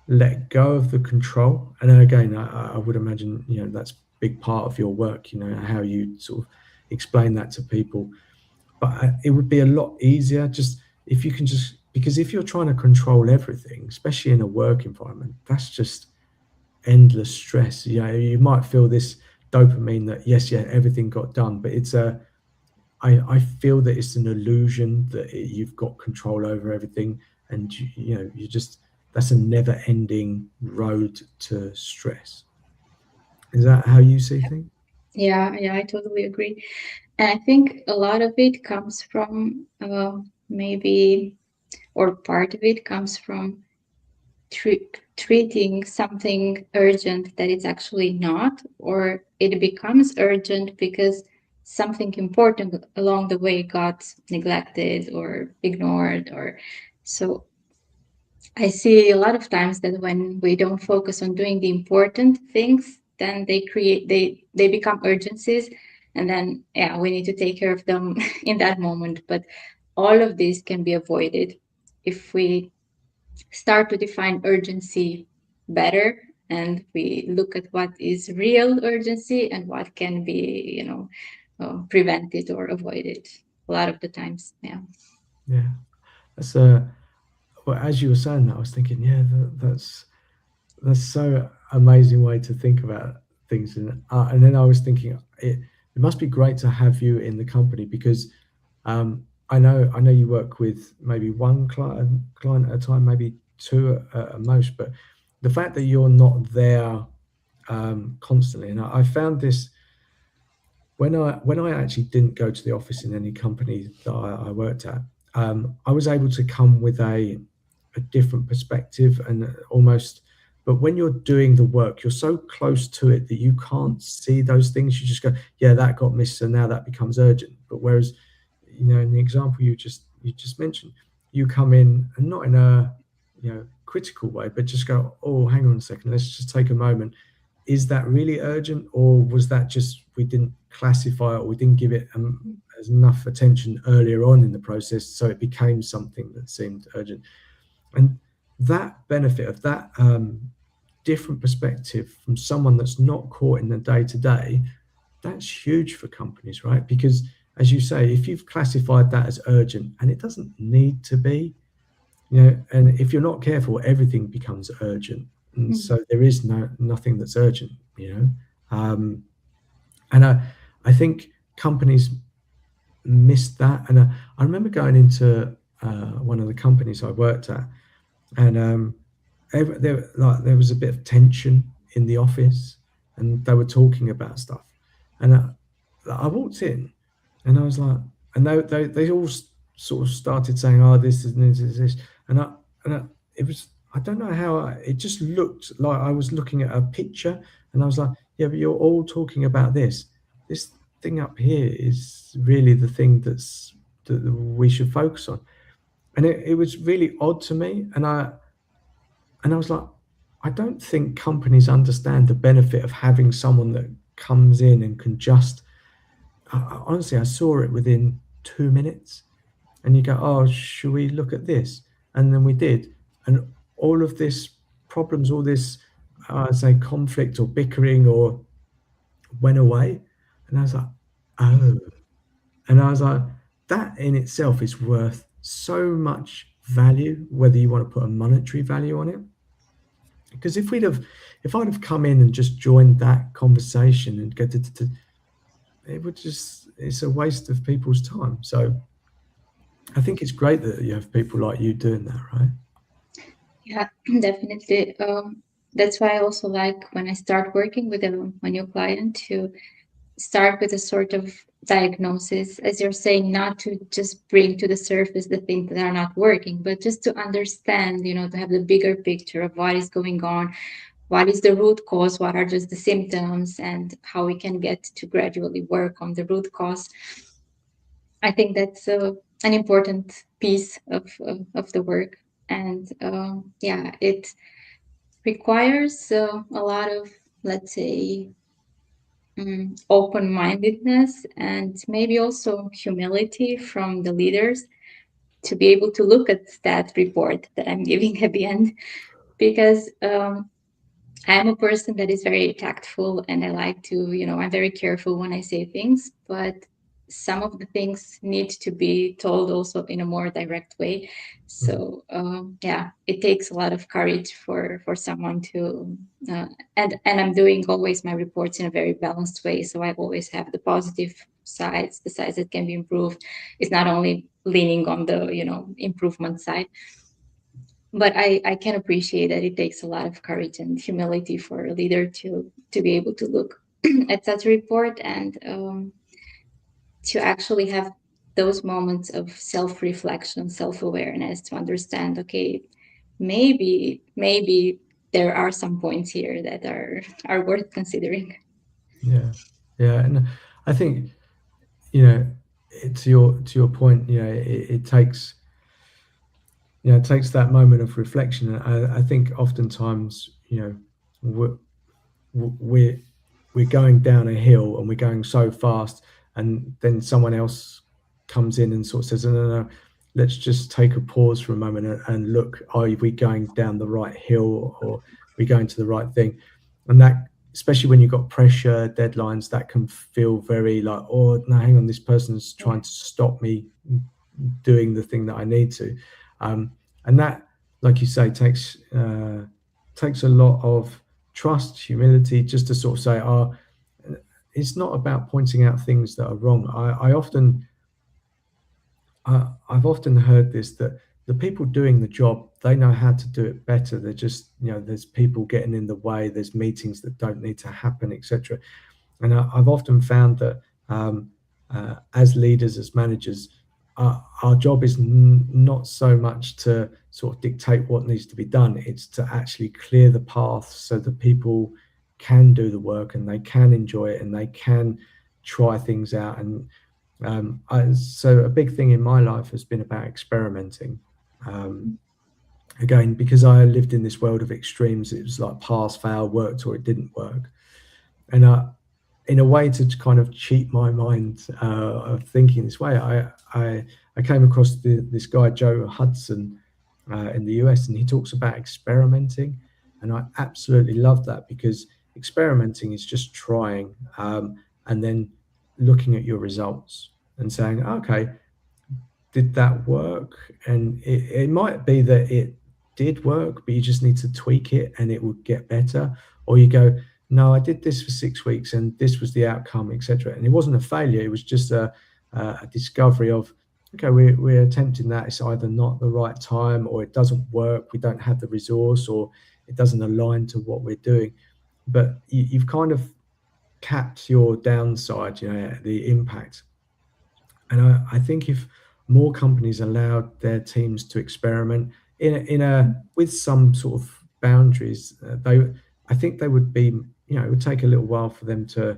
let go of the control, and then again, I would imagine that's a big part of your work. How you sort of explain that to people. But it would be a lot easier just if you can just, because if you're trying to control everything, especially in a work environment, that's just endless stress. You might feel this dopamine that yes, yeah, everything got done, but I feel that it's an illusion that you've got control over everything, and you just, that's a never-ending road to stress. Is that how you see things? Yeah, I totally agree. And I think a lot of it comes from maybe, or part of it comes from treating something urgent that it's actually not, or it becomes urgent because something important along the way got neglected or ignored. Or so I see a lot of times that when we don't focus on doing the important things, then they become urgencies, and then we need to take care of them in that moment. But all of this can be avoided if we start to define urgency better, and we look at what is real urgency and what can be, prevented or avoided a lot of the times. Yeah, that's well, as you were saying that, I was thinking, yeah, that's so amazing way to think about things. And then I was thinking, it must be great to have you in the company because I know you work with maybe one client at a time, maybe two at most, but the fact that you're not there constantly, and I found this when I actually didn't go to the office in any company that I worked at. I was able to come with a different perspective and almost but when you're doing the work, you're so close to it that you can't see those things. You just go, yeah, that got missed, so now that becomes urgent. But whereas, in the example you just mentioned, you come in and not in a critical way, but just go, oh, hang on a second, let's just take a moment. Is that really urgent, or was that just we didn't classify it, or we didn't give it as enough attention earlier on in the process, so it became something that seemed urgent? And that benefit of that different perspective from someone that's not caught in the day to day, that's huge for companies, right? Because as you say, if you've classified that as urgent, and it doesn't need to be, and if you're not careful, everything becomes urgent, and so there is nothing that's urgent, and I think companies missed that. And I remember going into one of the companies I worked at, and there was a bit of tension in the office, and they were talking about stuff, and I walked in, and I was like, and they all sort of started saying, oh, this is this, and it was, I don't know how, it just looked like I was looking at a picture, and I was like, yeah, but you're all talking about this thing up here is really the thing that we should focus on. And it was really odd to me, and I was like, I don't think companies understand the benefit of having someone that comes in and can just, honestly, I saw it within 2 minutes, and you go, oh, should we look at this? And then we did, and all of this problems, all this, I'd say, conflict or bickering or went away. And I was like, oh. And I was like, that in itself is worth so much value, whether you want to put a monetary value on it. Because if I'd have come in and just joined that conversation and get to it would just, it's a waste of people's time. So I think it's great that you have people like you doing that, right? Yeah, definitely. That's why I also like when I start working with a new client to start with a sort of diagnosis, as you're saying, not to just bring to the surface the things that are not working, but just to understand, to have the bigger picture of what is going on, what is the root cause, what are just the symptoms, and how we can get to gradually work on the root cause. I think that's an important piece of the work. And yeah, it requires a lot of, let's say, open-mindedness and maybe also humility from the leaders to be able to look at that report that I'm giving at the end, because I'm a person that is very tactful, and I like to, I'm very careful when I say things, but some of the things need to be told also in a more direct way. So yeah, it takes a lot of courage for someone to, and I'm doing always my reports in a very balanced way. So I always have the positive sides, the sides that can be improved. It's not only leaning on the, improvement side. But I can appreciate that it takes a lot of courage and humility for a leader to be able to look at such a report and to actually have those moments of self-reflection, self-awareness, to understand, okay, maybe there are some points here that are worth considering. Yeah, and I think, to your point, it takes, it takes that moment of reflection. I think oftentimes, we're we're going down a hill and we're going so fast, and then someone else comes in and sort of says, no, let's just take a pause for a moment and look, are we going down the right hill, or are we going to the right thing? And that, especially when you've got pressure, deadlines, that can feel very like, oh no, hang on, this person's trying to stop me doing the thing that I need to. And that, like you say, takes a lot of trust, humility, just to sort of say, oh, it's not about pointing out things that are wrong. I've often heard this, that the people doing the job, they know how to do it better. They're just, there's people getting in the way, there's meetings that don't need to happen, etc. And I've often found that as leaders, as managers, our job is not so much to sort of dictate what needs to be done. It's to actually clear the path so that people can do the work and they can enjoy it and they can try things out. And so a big thing in my life has been about experimenting. Um, Again, because I lived in this world of extremes, it was like pass, fail, worked or it didn't work. And in a way to kind of cheat my mind of thinking this way, I came across this guy, Joe Hudson, in the US, and he talks about experimenting. And I absolutely love that, because experimenting is just trying, and then looking at your results and saying, okay, did that work? And it might be that it did work, but you just need to tweak it and it would get better. Or you go, no, I did this for 6 weeks and this was the outcome, etc. And it wasn't a failure, it was just a discovery of, okay, we're attempting that. It's either not the right time, or it doesn't work, we don't have the resource, or it doesn't align to what we're doing. But you've kind of capped your downside, the impact. And I think if more companies allowed their teams to experiment in a with some sort of boundaries, I think they would be, it would take a little while for them to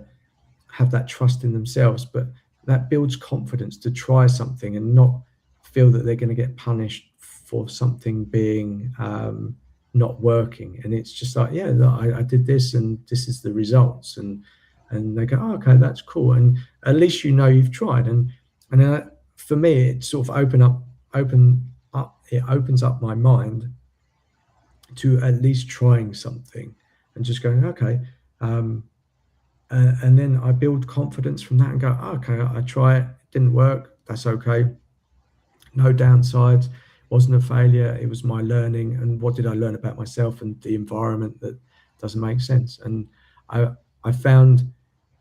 have that trust in themselves, but that builds confidence to try something and not feel that they're going to get punished for something being not working. And it's just like, yeah, look, I did this and this is the results, and they go, oh, okay, that's cool, and at least you've tried. And for me, it sort of it opens up my mind to at least trying something and just going, okay. And then I build confidence from that and go, oh, okay, I try it, didn't work, that's okay. No downsides, wasn't a failure, it was my learning. And what did I learn about myself and the environment that doesn't make sense? And I found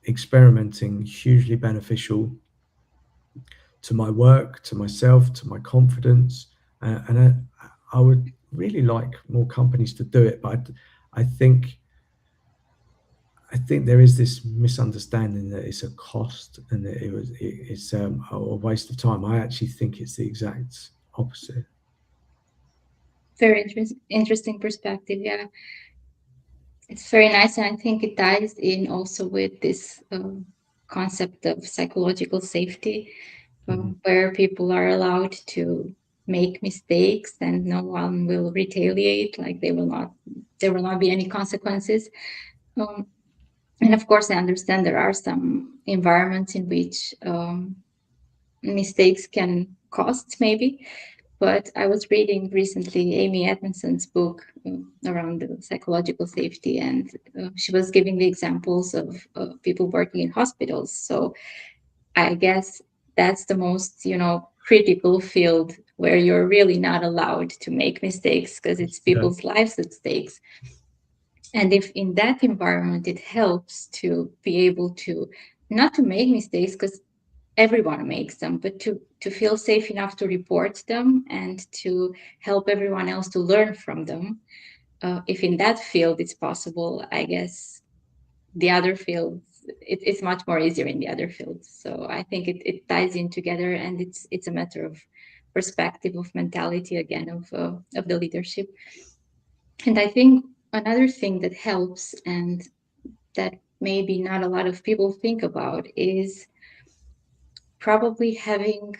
experimenting hugely beneficial to my work, to myself, to my confidence. And I would really like more companies to do it, but I think there is this misunderstanding that it's a cost and that it's a waste of time. I actually think it's the exact opposite. Very interesting perspective. Yeah, it's very nice, and I think it ties in also with this concept of psychological safety, where people are allowed to make mistakes and no one will retaliate. Like there will not be any consequences. And of course, I understand there are some environments in which mistakes can cost, maybe. But I was reading recently Amy Edmondson's book around the psychological safety, and she was giving the examples of people working in hospitals. So I guess that's the most, critical field where you're really not allowed to make mistakes because it's people's lives at stake. And if in that environment it helps to be able to not to make mistakes, because everyone makes them, but to feel safe enough to report them and to help everyone else to learn from them. If in that field it's possible, I guess the other fields, it's much more easier in the other fields. So I think it ties in together, and it's a matter of perspective, of mentality, again, of the leadership. And I think another thing that helps, and that maybe not a lot of people think about, is probably having,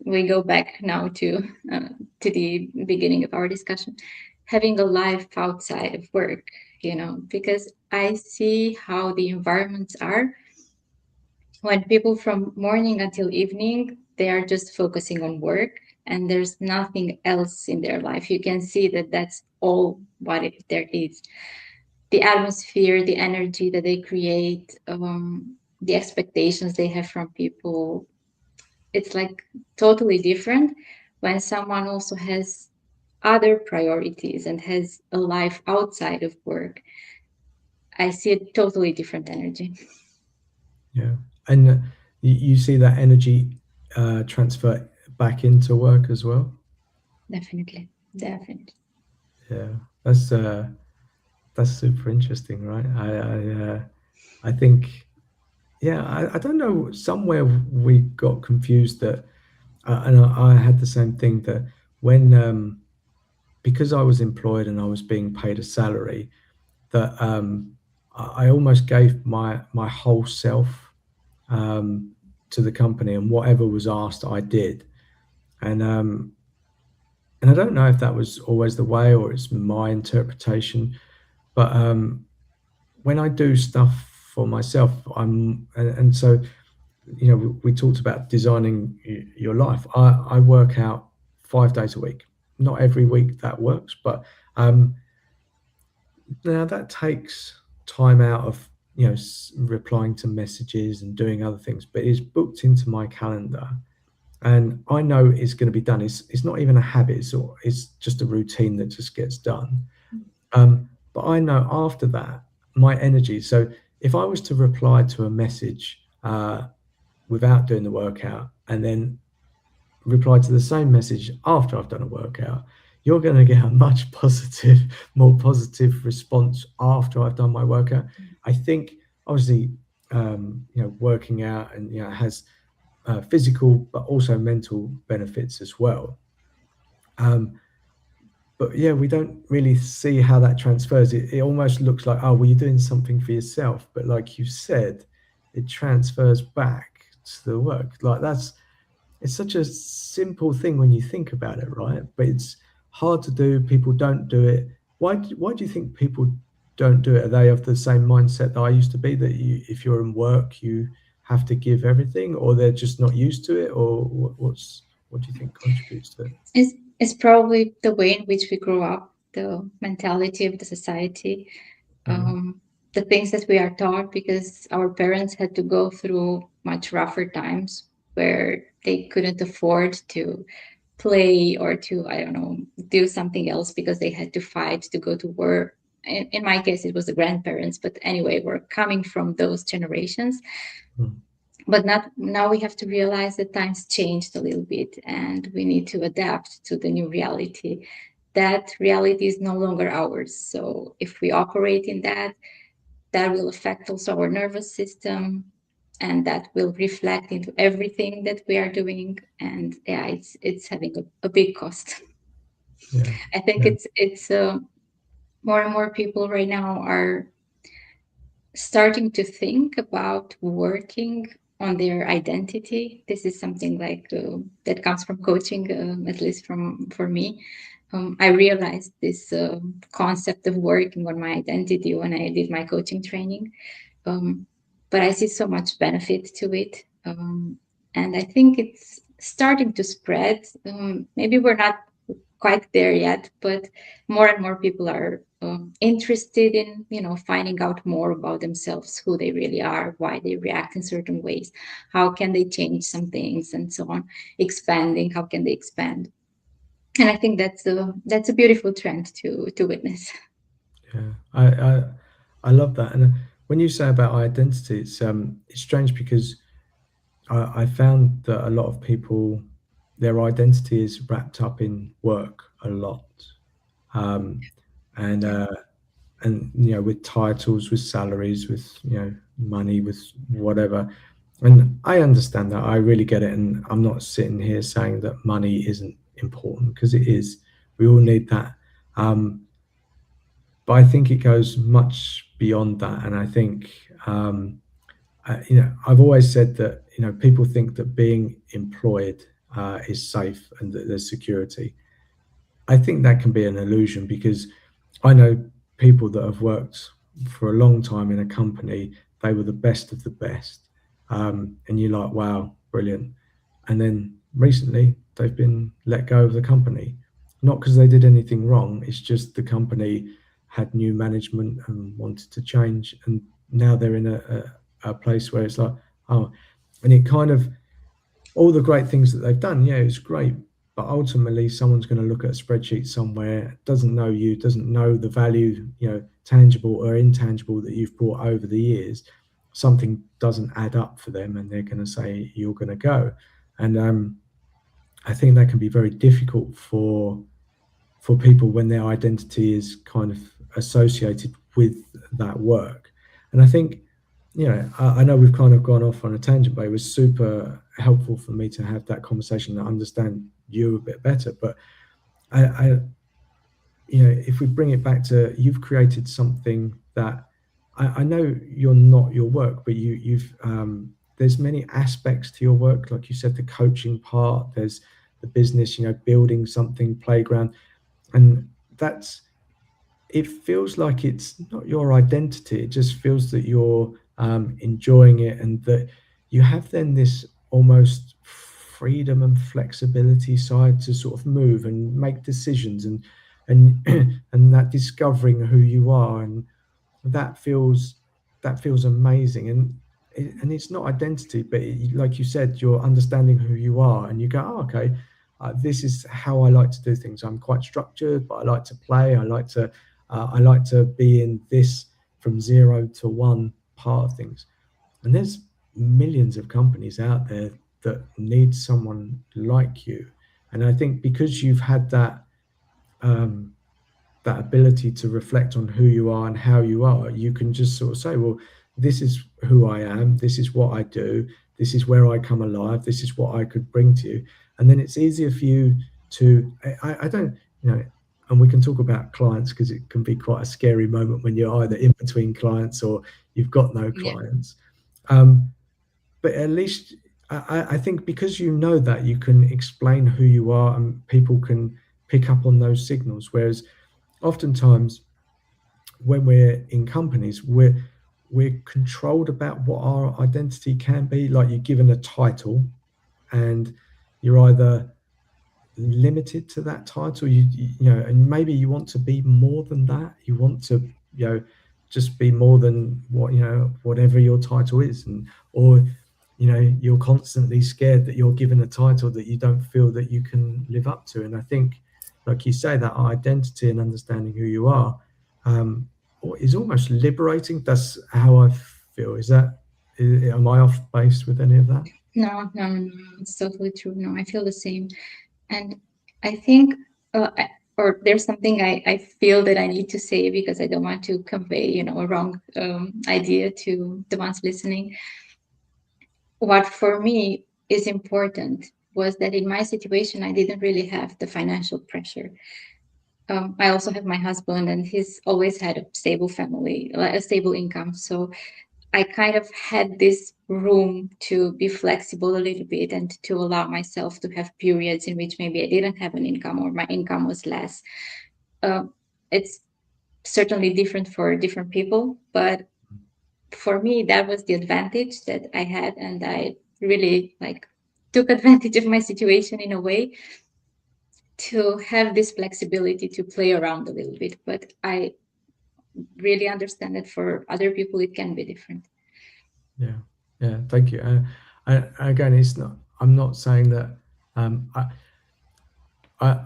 we go back now to the beginning of our discussion, having a life outside of work, because I see how the environments are when people from morning until evening, they are just focusing on work and there's nothing else in their life. You can see that that's all what there is. The atmosphere, the energy that they create, the expectations they have from people, it's like totally different when someone also has other priorities and has a life outside of work. I see a totally different energy. Yeah. And you see that energy transfer back into work as well. Definitely. Yeah, that's super interesting, right? I think, yeah, I don't know, somewhere we got confused that, and I had the same thing, that when because I was employed and I was being paid a salary, that I almost gave my whole self to the company, and whatever was asked, I did. And I don't know if that was always the way or it's my interpretation, but when I do stuff for myself, and so we talked about designing your life. I work out 5 days a week. Not every week that works, but um, now that takes time out of replying to messages and doing other things, but it's booked into my calendar, and I know it's going to be done. It's not even a habit; it's just a routine that just gets done. But I know after that, my energy. So if I was to reply to a message without doing the workout, and then reply to the same message after I've done a workout, you're going to get a much more positive response after I've done my workout. I think obviously, working out and has physical but also mental benefits as well. But yeah, we don't really see how that transfers. It almost looks like, oh, well, you're doing something for yourself, but like you said, it transfers back to the work. Like it's such a simple thing when you think about it, right? But it's hard to do. People don't do it. Why do you think people don't do it? Are they of the same mindset that I used to be, that if you're in work, you have to give everything, or they're just not used to it, or what do you think contributes to it? It's probably the way in which we grew up, the mentality of the society, Mm, the things that we are taught, because our parents had to go through much rougher times where they couldn't afford to play or to, I don't know, do something else because they had to fight to go to work. In my case, it was the grandparents, but anyway, we're coming from those generations. mm, But not now, we have to realize that times changed a little bit and we need to adapt to the new reality. That reality is no longer ours. So if we operate in that, that will affect also our nervous system, and that will reflect into everything that we are doing. And yeah, it's having a big cost. yeah, I think yeah, it's more and more people right now are starting to think about working on their identity. This is something like that comes from coaching, at least from for me. I realized this concept of working on my identity when I did my coaching training. um, but I see so much benefit to it, and I think it's starting to spread. Maybe we're not quite there yet, but more and more people are interested in finding out more about themselves, who they really are, why they react in certain ways, how can they change some things, and so on. Expanding, how can they expand? And I think that's a beautiful trend to witness. yeah. I love that. And when you say about identity, it's strange because I found that a lot of people, their identity is wrapped up in work a lot, um, and Yeah. with titles, with salaries, with money, with whatever. And I understand that. I really get it. And I'm not sitting here saying that money isn't important, because it is. We all need that. Um, but I think it goes much beyond that. And I think, I've always said that, people think that being employed is safe and that there's security. I think that can be an illusion, because I know people that have worked for a long time in a company. They were the best of the best, and you're like, wow, brilliant. And then recently, they've been let go of the company, not because they did anything wrong. It's just the company had new management and wanted to change, and now they're in a place where it's like, oh, and it kind of, all the great things that they've done, yeah, it's great. But ultimately, someone's going to look at a spreadsheet somewhere, doesn't know you, doesn't know the value, tangible or intangible, that you've brought over the years. Something doesn't add up for them, and they're going to say you're going to go. And I think that can be very difficult for people when their identity is kind of associated with that work. And I think, I know we've kind of gone off on a tangent, but it was super helpful for me to have that conversation and understand you a bit better. But I if we bring it back to, you've created something that, I know you're not your work, but you've there's many aspects to your work, like you said, the coaching part, there's the business, building something, playground, and that's, it feels like it's not your identity. It just feels that you're enjoying it, and that you have then this almost freedom and flexibility side to sort of move and make decisions, and and that discovering who you are, and that feels that feels amazing. And it's not identity, but like you said, you're understanding who you are, and you go, oh, okay, this is how I like to do things. I'm quite structured, but I like to play. I like to be in this from 0 to 1 part of things. And there's millions of companies out there that need someone like you. And I think because you've had um, that ability to reflect on who you are and how you are, you can just sort of say, well, this is who I am, this is what I do, this is where I come alive, this is what I could bring to you. And then it's easier for you to, I don't, and we can talk about clients, because it can be quite a scary moment when you're either in between clients or you've got no Yeah. clients. But at least I think because you know that, you can explain who you are and people can pick up on those signals. Whereas oftentimes when we're in companies, we're controlled about what our identity can be. Like, you're given a title, and you're either limited to that title, and maybe you want to be more than that. You want to, just be more than whatever your title is, and or you're constantly scared that you're given a title that you don't feel that you can live up to. And I think, like you say, that identity and understanding who you are um, is almost liberating. That's how I feel. Am I off base with any of that? No, no, no, no, it's totally true. No, I feel the same. And I think, or there's something I feel that I need to say, because I don't want to convey, a wrong idea to the ones listening. What for me is important was that in my situation, I didn't really have the financial pressure. I also have my husband, and he's always had a stable family, a stable income. So I kind of had this room to be flexible a little bit, and to allow myself to have periods in which maybe I didn't have an income, or my income was less. It's certainly different for different people, but for me, that was the advantage that I had, and I really took advantage of my situation in a way to have this flexibility to play around a little bit. But I really understand that for other people it can be different. Yeah, yeah. Thank you. Again, it's not. I'm not saying that. Um, I,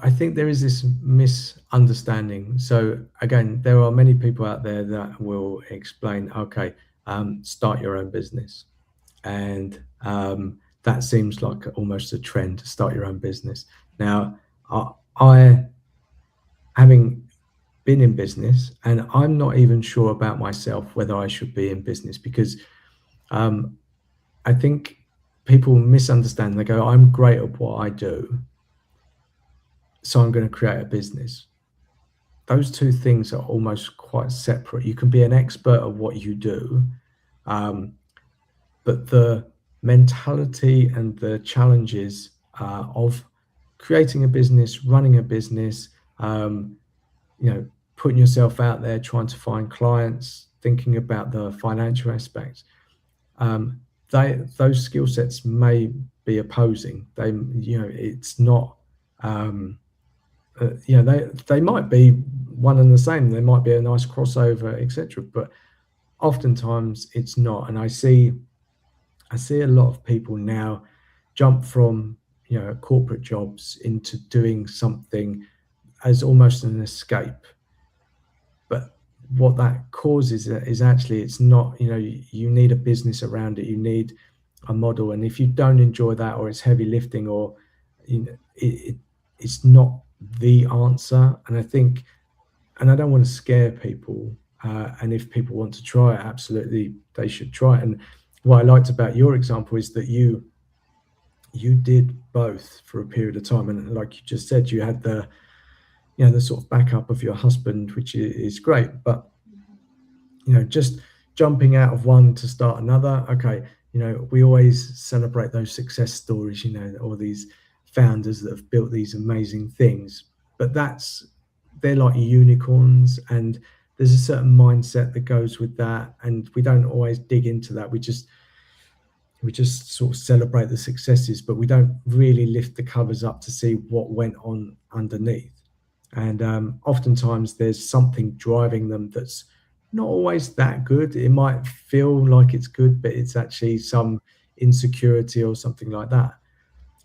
I think there is this misunderstanding. So again, there are many people out there that will explain, okay, start your own business, and that seems like almost a trend to start your own business. Now, I having been in business, and I'm not even sure about myself whether I should be in business, because um, I think people misunderstand. They go, I'm great at what I do, so I'm going to create a business. Those two things are almost quite separate. You can be an expert at what you do, um, but the mentality and the challenges of creating a business, running a business, um, putting yourself out there, trying to find clients, thinking about the financial aspects, um, those skill sets may be opposing. It's not. They might be one and the same. There might be a nice crossover, etc. But oftentimes it's not. And I see a lot of people now jump from corporate jobs into doing something as almost an escape. But what that causes is actually, it's not. You need a business around it. You need a model, and if you don't enjoy that, or it's heavy lifting, or it's not the answer. And I think, and I don't want to scare people. And if people want to try it, absolutely, they should try it. And what I liked about your example is that you did both for a period of time, and like you just said, you had the sort of backup of your husband, which is great. But just jumping out of one to start another. Okay, we always celebrate those success stories, all these founders that have built these amazing things, but they're like unicorns, and there's a certain mindset that goes with that, and we don't always dig into that. We just sort of celebrate the successes, but we don't really lift the covers up to see what went on underneath. And oftentimes there's something driving them that's not always that good. It might feel like it's good, but it's actually some insecurity or something like that.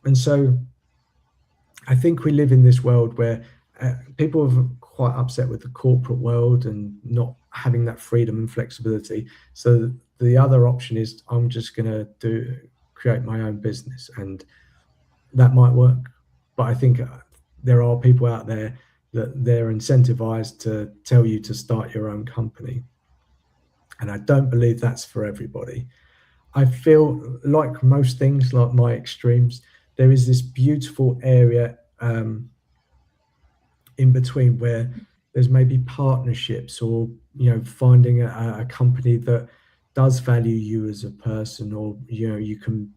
And so I think we live in this world where people are quite upset with the corporate world and not having that freedom and flexibility. So the other option is, I'm just going to create my own business, and that might work. But I think there are people out there that they're incentivized to tell you to start your own company. And I don't believe that's for everybody. I feel like most things, like my extremes, there is this beautiful area in between where there's maybe partnerships, or finding a company that does value you as a person, or you can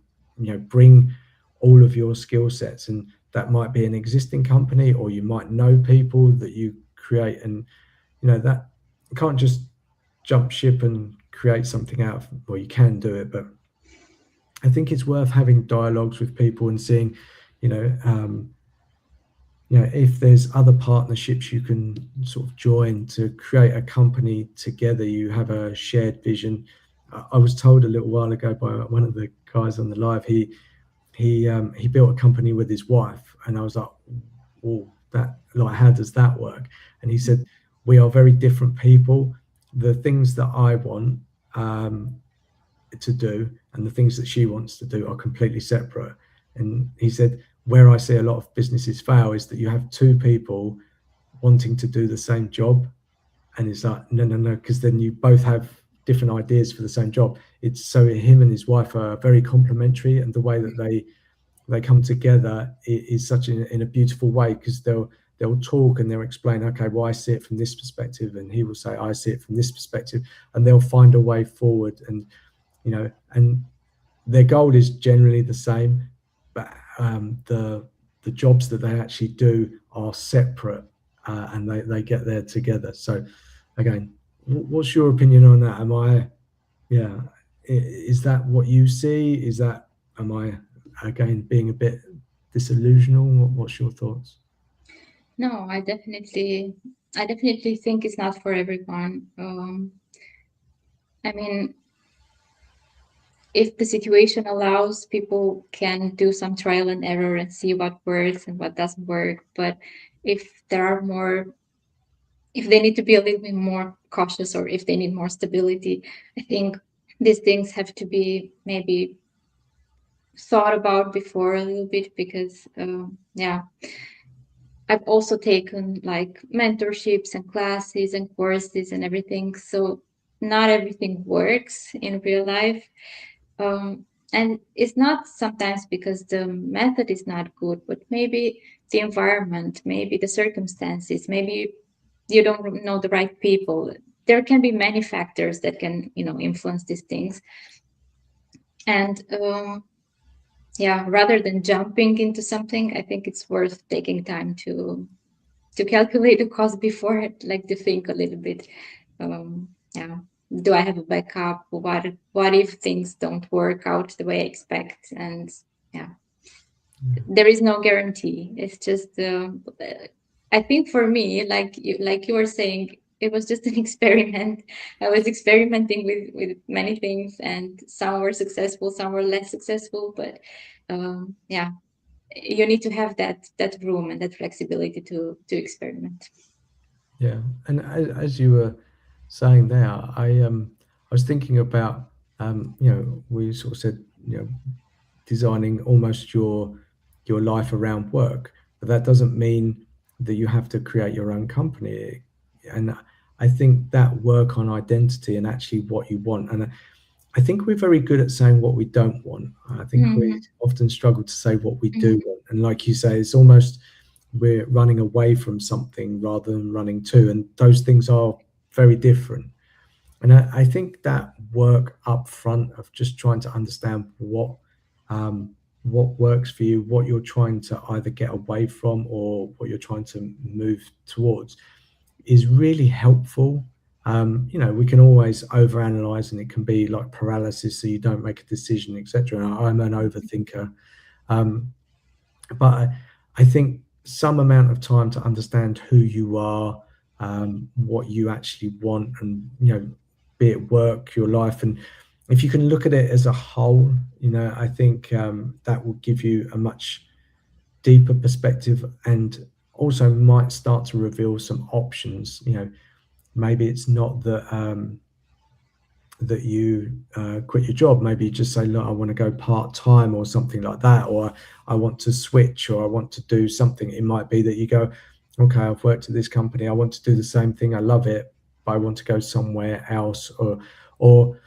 bring all of your skill sets, and that might be an existing company, or you might know people that you create, and that you can't just jump ship and create something out of, well, you can do it, but I think it's worth having dialogues with people and seeing you know um, if there's other partnerships you can sort of join to create a company together. You have a shared vision. I was told a little while ago by one of the guys on the live, he built a company with his wife, and I was like, "Oh, that, like, how does that work?" And he said, "We are very different people. The things that I want to do and the things that she wants to do are completely separate." And he said, where I see a lot of businesses fail is that you have two people wanting to do the same job, and it's like, no, no, no, because then you both have different ideas for the same job. It's so him and his wife are very complementary, and the way that they come together is such in a beautiful way, because they'll talk and they'll explain, okay, well, I see it from this perspective, and he will say, I see it from this perspective, and they'll find a way forward. And and their goal is generally the same, but the jobs that they actually do are separate, and they get there together. So again, what's your opinion on that? Yeah, is that what you see? Am I again being a bit disillusional? What's your thoughts? No, I definitely think it's not for everyone. I mean, if the situation allows, people can do some trial and error and see what works and what doesn't work. But if there are more, if they need to be a little bit more cautious, or if they need more stability, I think these things have to be maybe thought about before a little bit, because yeah, I've also taken like mentorships and classes and courses and everything. So not everything works in real life. And it's not sometimes because the method is not good, but maybe the environment, maybe the circumstances, maybe you don't know the right people. There can be many factors that can, influence these things. And yeah, rather than jumping into something, I think it's worth taking time to calculate the cost before, like to think a little bit. Yeah, do I have a backup? What if things don't work out the way I expect? And yeah, there is no guarantee. It's just I think for me, like you were saying, it was just an experiment. I was experimenting with many things, and some were successful, some were less successful. But yeah, you need to have that room and that flexibility to experiment. Yeah, and as you were saying there, I was thinking about we sort of said designing almost your life around work, but that doesn't mean that you have to create your own company. And I think that work on identity and actually what you want, and I think we're very good at saying what we don't want. I think we Mhm, often struggle to say what we do mhm, want. And like you say, it's almost we're running away from something rather than running to, and those things are very different. And I think that work up front of just trying to understand what works for you, what you're trying to either get away from or what you're trying to move towards, is really helpful. We can always overanalyze, and it can be like paralysis, so you don't make a decision, etc. I'm an overthinker, um, but I think some amount of time to understand who you are, what you actually want, and be it work, your life, and if you can look at it as a whole, I think that will give you a much deeper perspective, and also might start to reveal some options. Maybe it's not that you quit your job. Maybe you just say, look, I want to go part-time or something like that, or I want to switch, or I want to do something. It might be that you go, okay, I've worked at this company, I want to do the same thing, I love it, but I want to go somewhere else. Or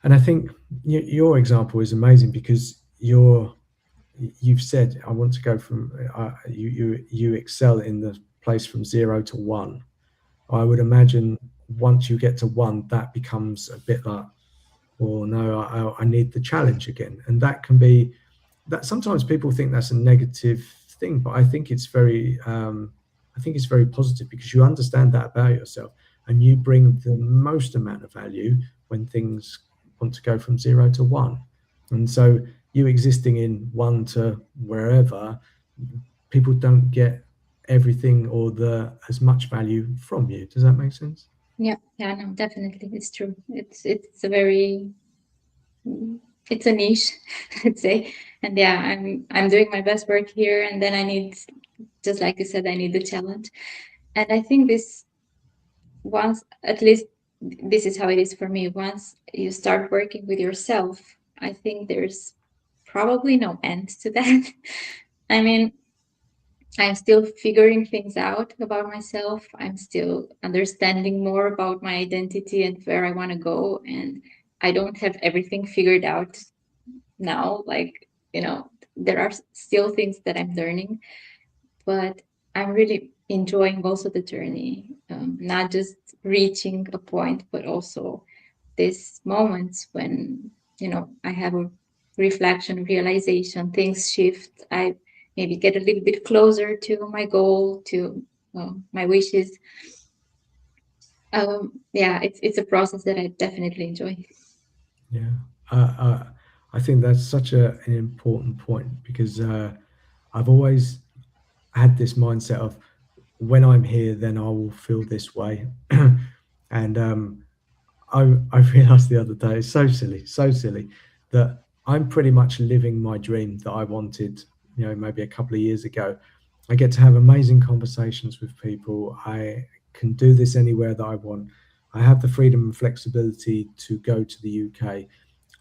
and I think your example is amazing, because you've said, I want to go from you excel in the place from 0 to 1. I would imagine once you get to 1, that becomes a bit like, well, no, I need the challenge again. And that can be that. Sometimes people think that's a negative thing, but I think it's very positive, because you understand that about yourself, and you bring the most amount of value when things want to go from 0 to 1. And so you existing in 1 to wherever, people don't get everything or the as much value from you. Does that make sense? Yeah, no, definitely, it's true. It's a very it's a niche, I'd say. And yeah, I'm doing my best work here, and then I need, just like you said, I need the challenge. And I think this, once, at least this is how it is for me, once you start working with yourself, I think there's probably no end to that. I mean, I'm still figuring things out about myself. I'm still understanding more about my identity and where I want to go. And I don't have everything figured out now. Like, there are still things that I'm learning, but I'm really enjoying also the journey, not just reaching a point, but also these moments when, I have a reflection, realization, things shift. I maybe get a little bit closer to my goal, to my wishes. Yeah, it's a process that I definitely enjoy. Yeah. I think that's such an important point, because I've always had this mindset of, when I'm here, then I will feel this way. And I realized the other day, it's so silly, that I'm pretty much living my dream that I wanted, maybe a couple of years ago. I get to have amazing conversations with people. I can do this anywhere that I want. I have the freedom and flexibility to go to the UK.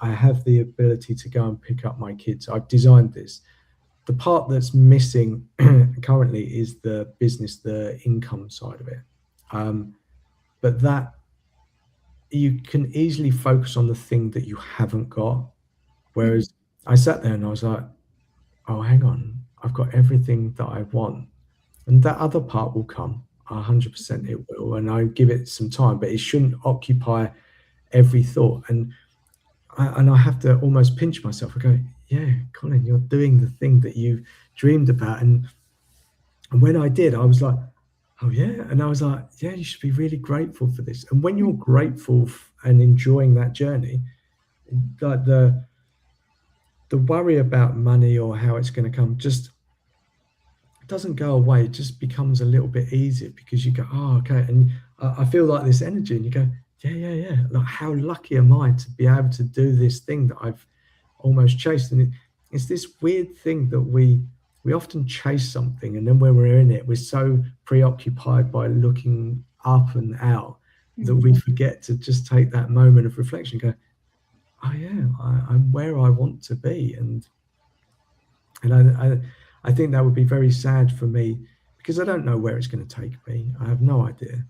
I have the ability to go and pick up my kids. I've designed this. The part that's missing currently is the business, the income side of it. But that, you can easily focus on the thing that you haven't got. Whereas I sat there and I was like, oh, hang on, I've got everything that I want. And that other part will come. 100% it will. And I give it some time, but it shouldn't occupy every thought. And I have to almost pinch myself. I go, yeah, Colin, you're doing the thing that you dreamed about. And when I did, I was like, oh yeah. And I was like, yeah, you should be really grateful for this. And when you're grateful and enjoying that journey, like the worry about money or how it's going to come just doesn't go away. It just becomes a little bit easier, because you go, oh, okay. And I feel like this energy, and you go, yeah. Like, how lucky am I to be able to do this thing that I've almost chased? And it's this weird thing that we often chase something, and then when we're in it, we're so preoccupied by looking up and out that we forget to just take that moment of reflection, go, oh yeah, I'm where I want to be. And I think that would be very sad for me, because I don't know where it's going to take me. I have no idea.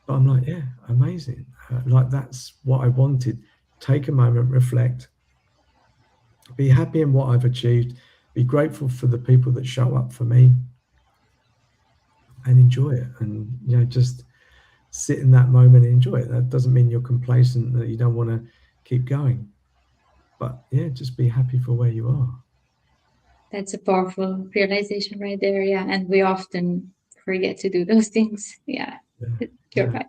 But I'm like, yeah, amazing. Like, that's what I wanted. Take a moment, reflect, be happy in what I've achieved, be grateful for the people that show up for me, and enjoy it, and just sit in that moment and enjoy it. That doesn't mean you're complacent, that you don't want to keep going, but yeah, just be happy for where you are. That's a powerful realization right there. Yeah. And we often forget to do those things. Yeah. Yeah, You're yeah. right.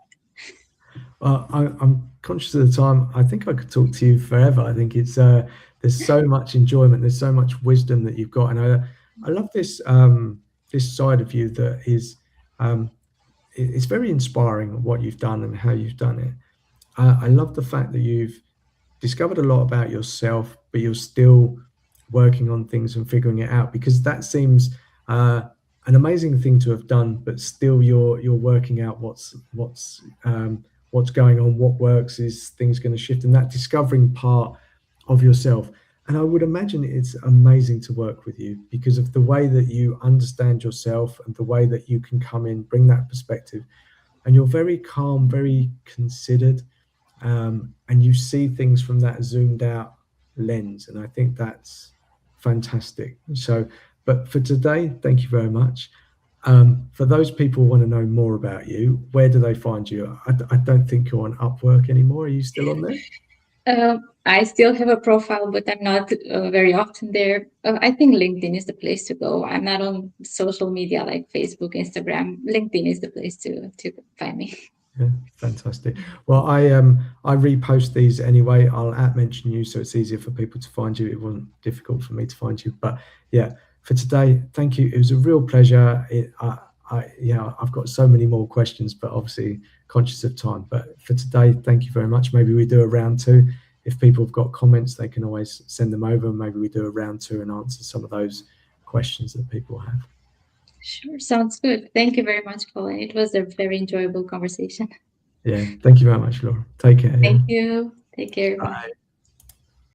I'm conscious of the time. I think I could talk to you forever. I think it's there's so much enjoyment, there's so much wisdom that you've got, and I love this side of you that is um, it's very inspiring what you've done and how you've done it. I love the fact that you've discovered a lot about yourself, but you're still working on things and figuring it out, because that seems an amazing thing to have done. But still, you're working out what's going on, what works, is things going to shift, and that discovering part of yourself. And I would imagine it's amazing to work with you because of the way that you understand yourself and the way that you can come in, bring that perspective, and you're very calm, very considered, and you see things from that zoomed out lens, and I think that's fantastic. So, but for today, thank you very much. For those people who want to know more about you, where do they find you? I don't think you're on Upwork anymore. Are you still on there? I still have a profile, but I'm not very often there. I think LinkedIn is the place to go. I'm not on social media like Facebook, Instagram. LinkedIn is the place to find me. Yeah, fantastic. Well, I repost these anyway. I'll at mention you so it's easier for people to find you. It wasn't difficult for me to find you, but yeah. For today, thank you. It was a real pleasure. I've got so many more questions, but obviously conscious of time. But for today, thank you very much. Maybe we do a round two. If people have got comments, they can always send them over. Maybe we do a round two and answer some of those questions that people have. Sure, sounds good. Thank you very much, Colin. It was a very enjoyable conversation. Yeah, thank you very much, Laura. Take care. Yeah. Thank you. Take care. Bye. Bye.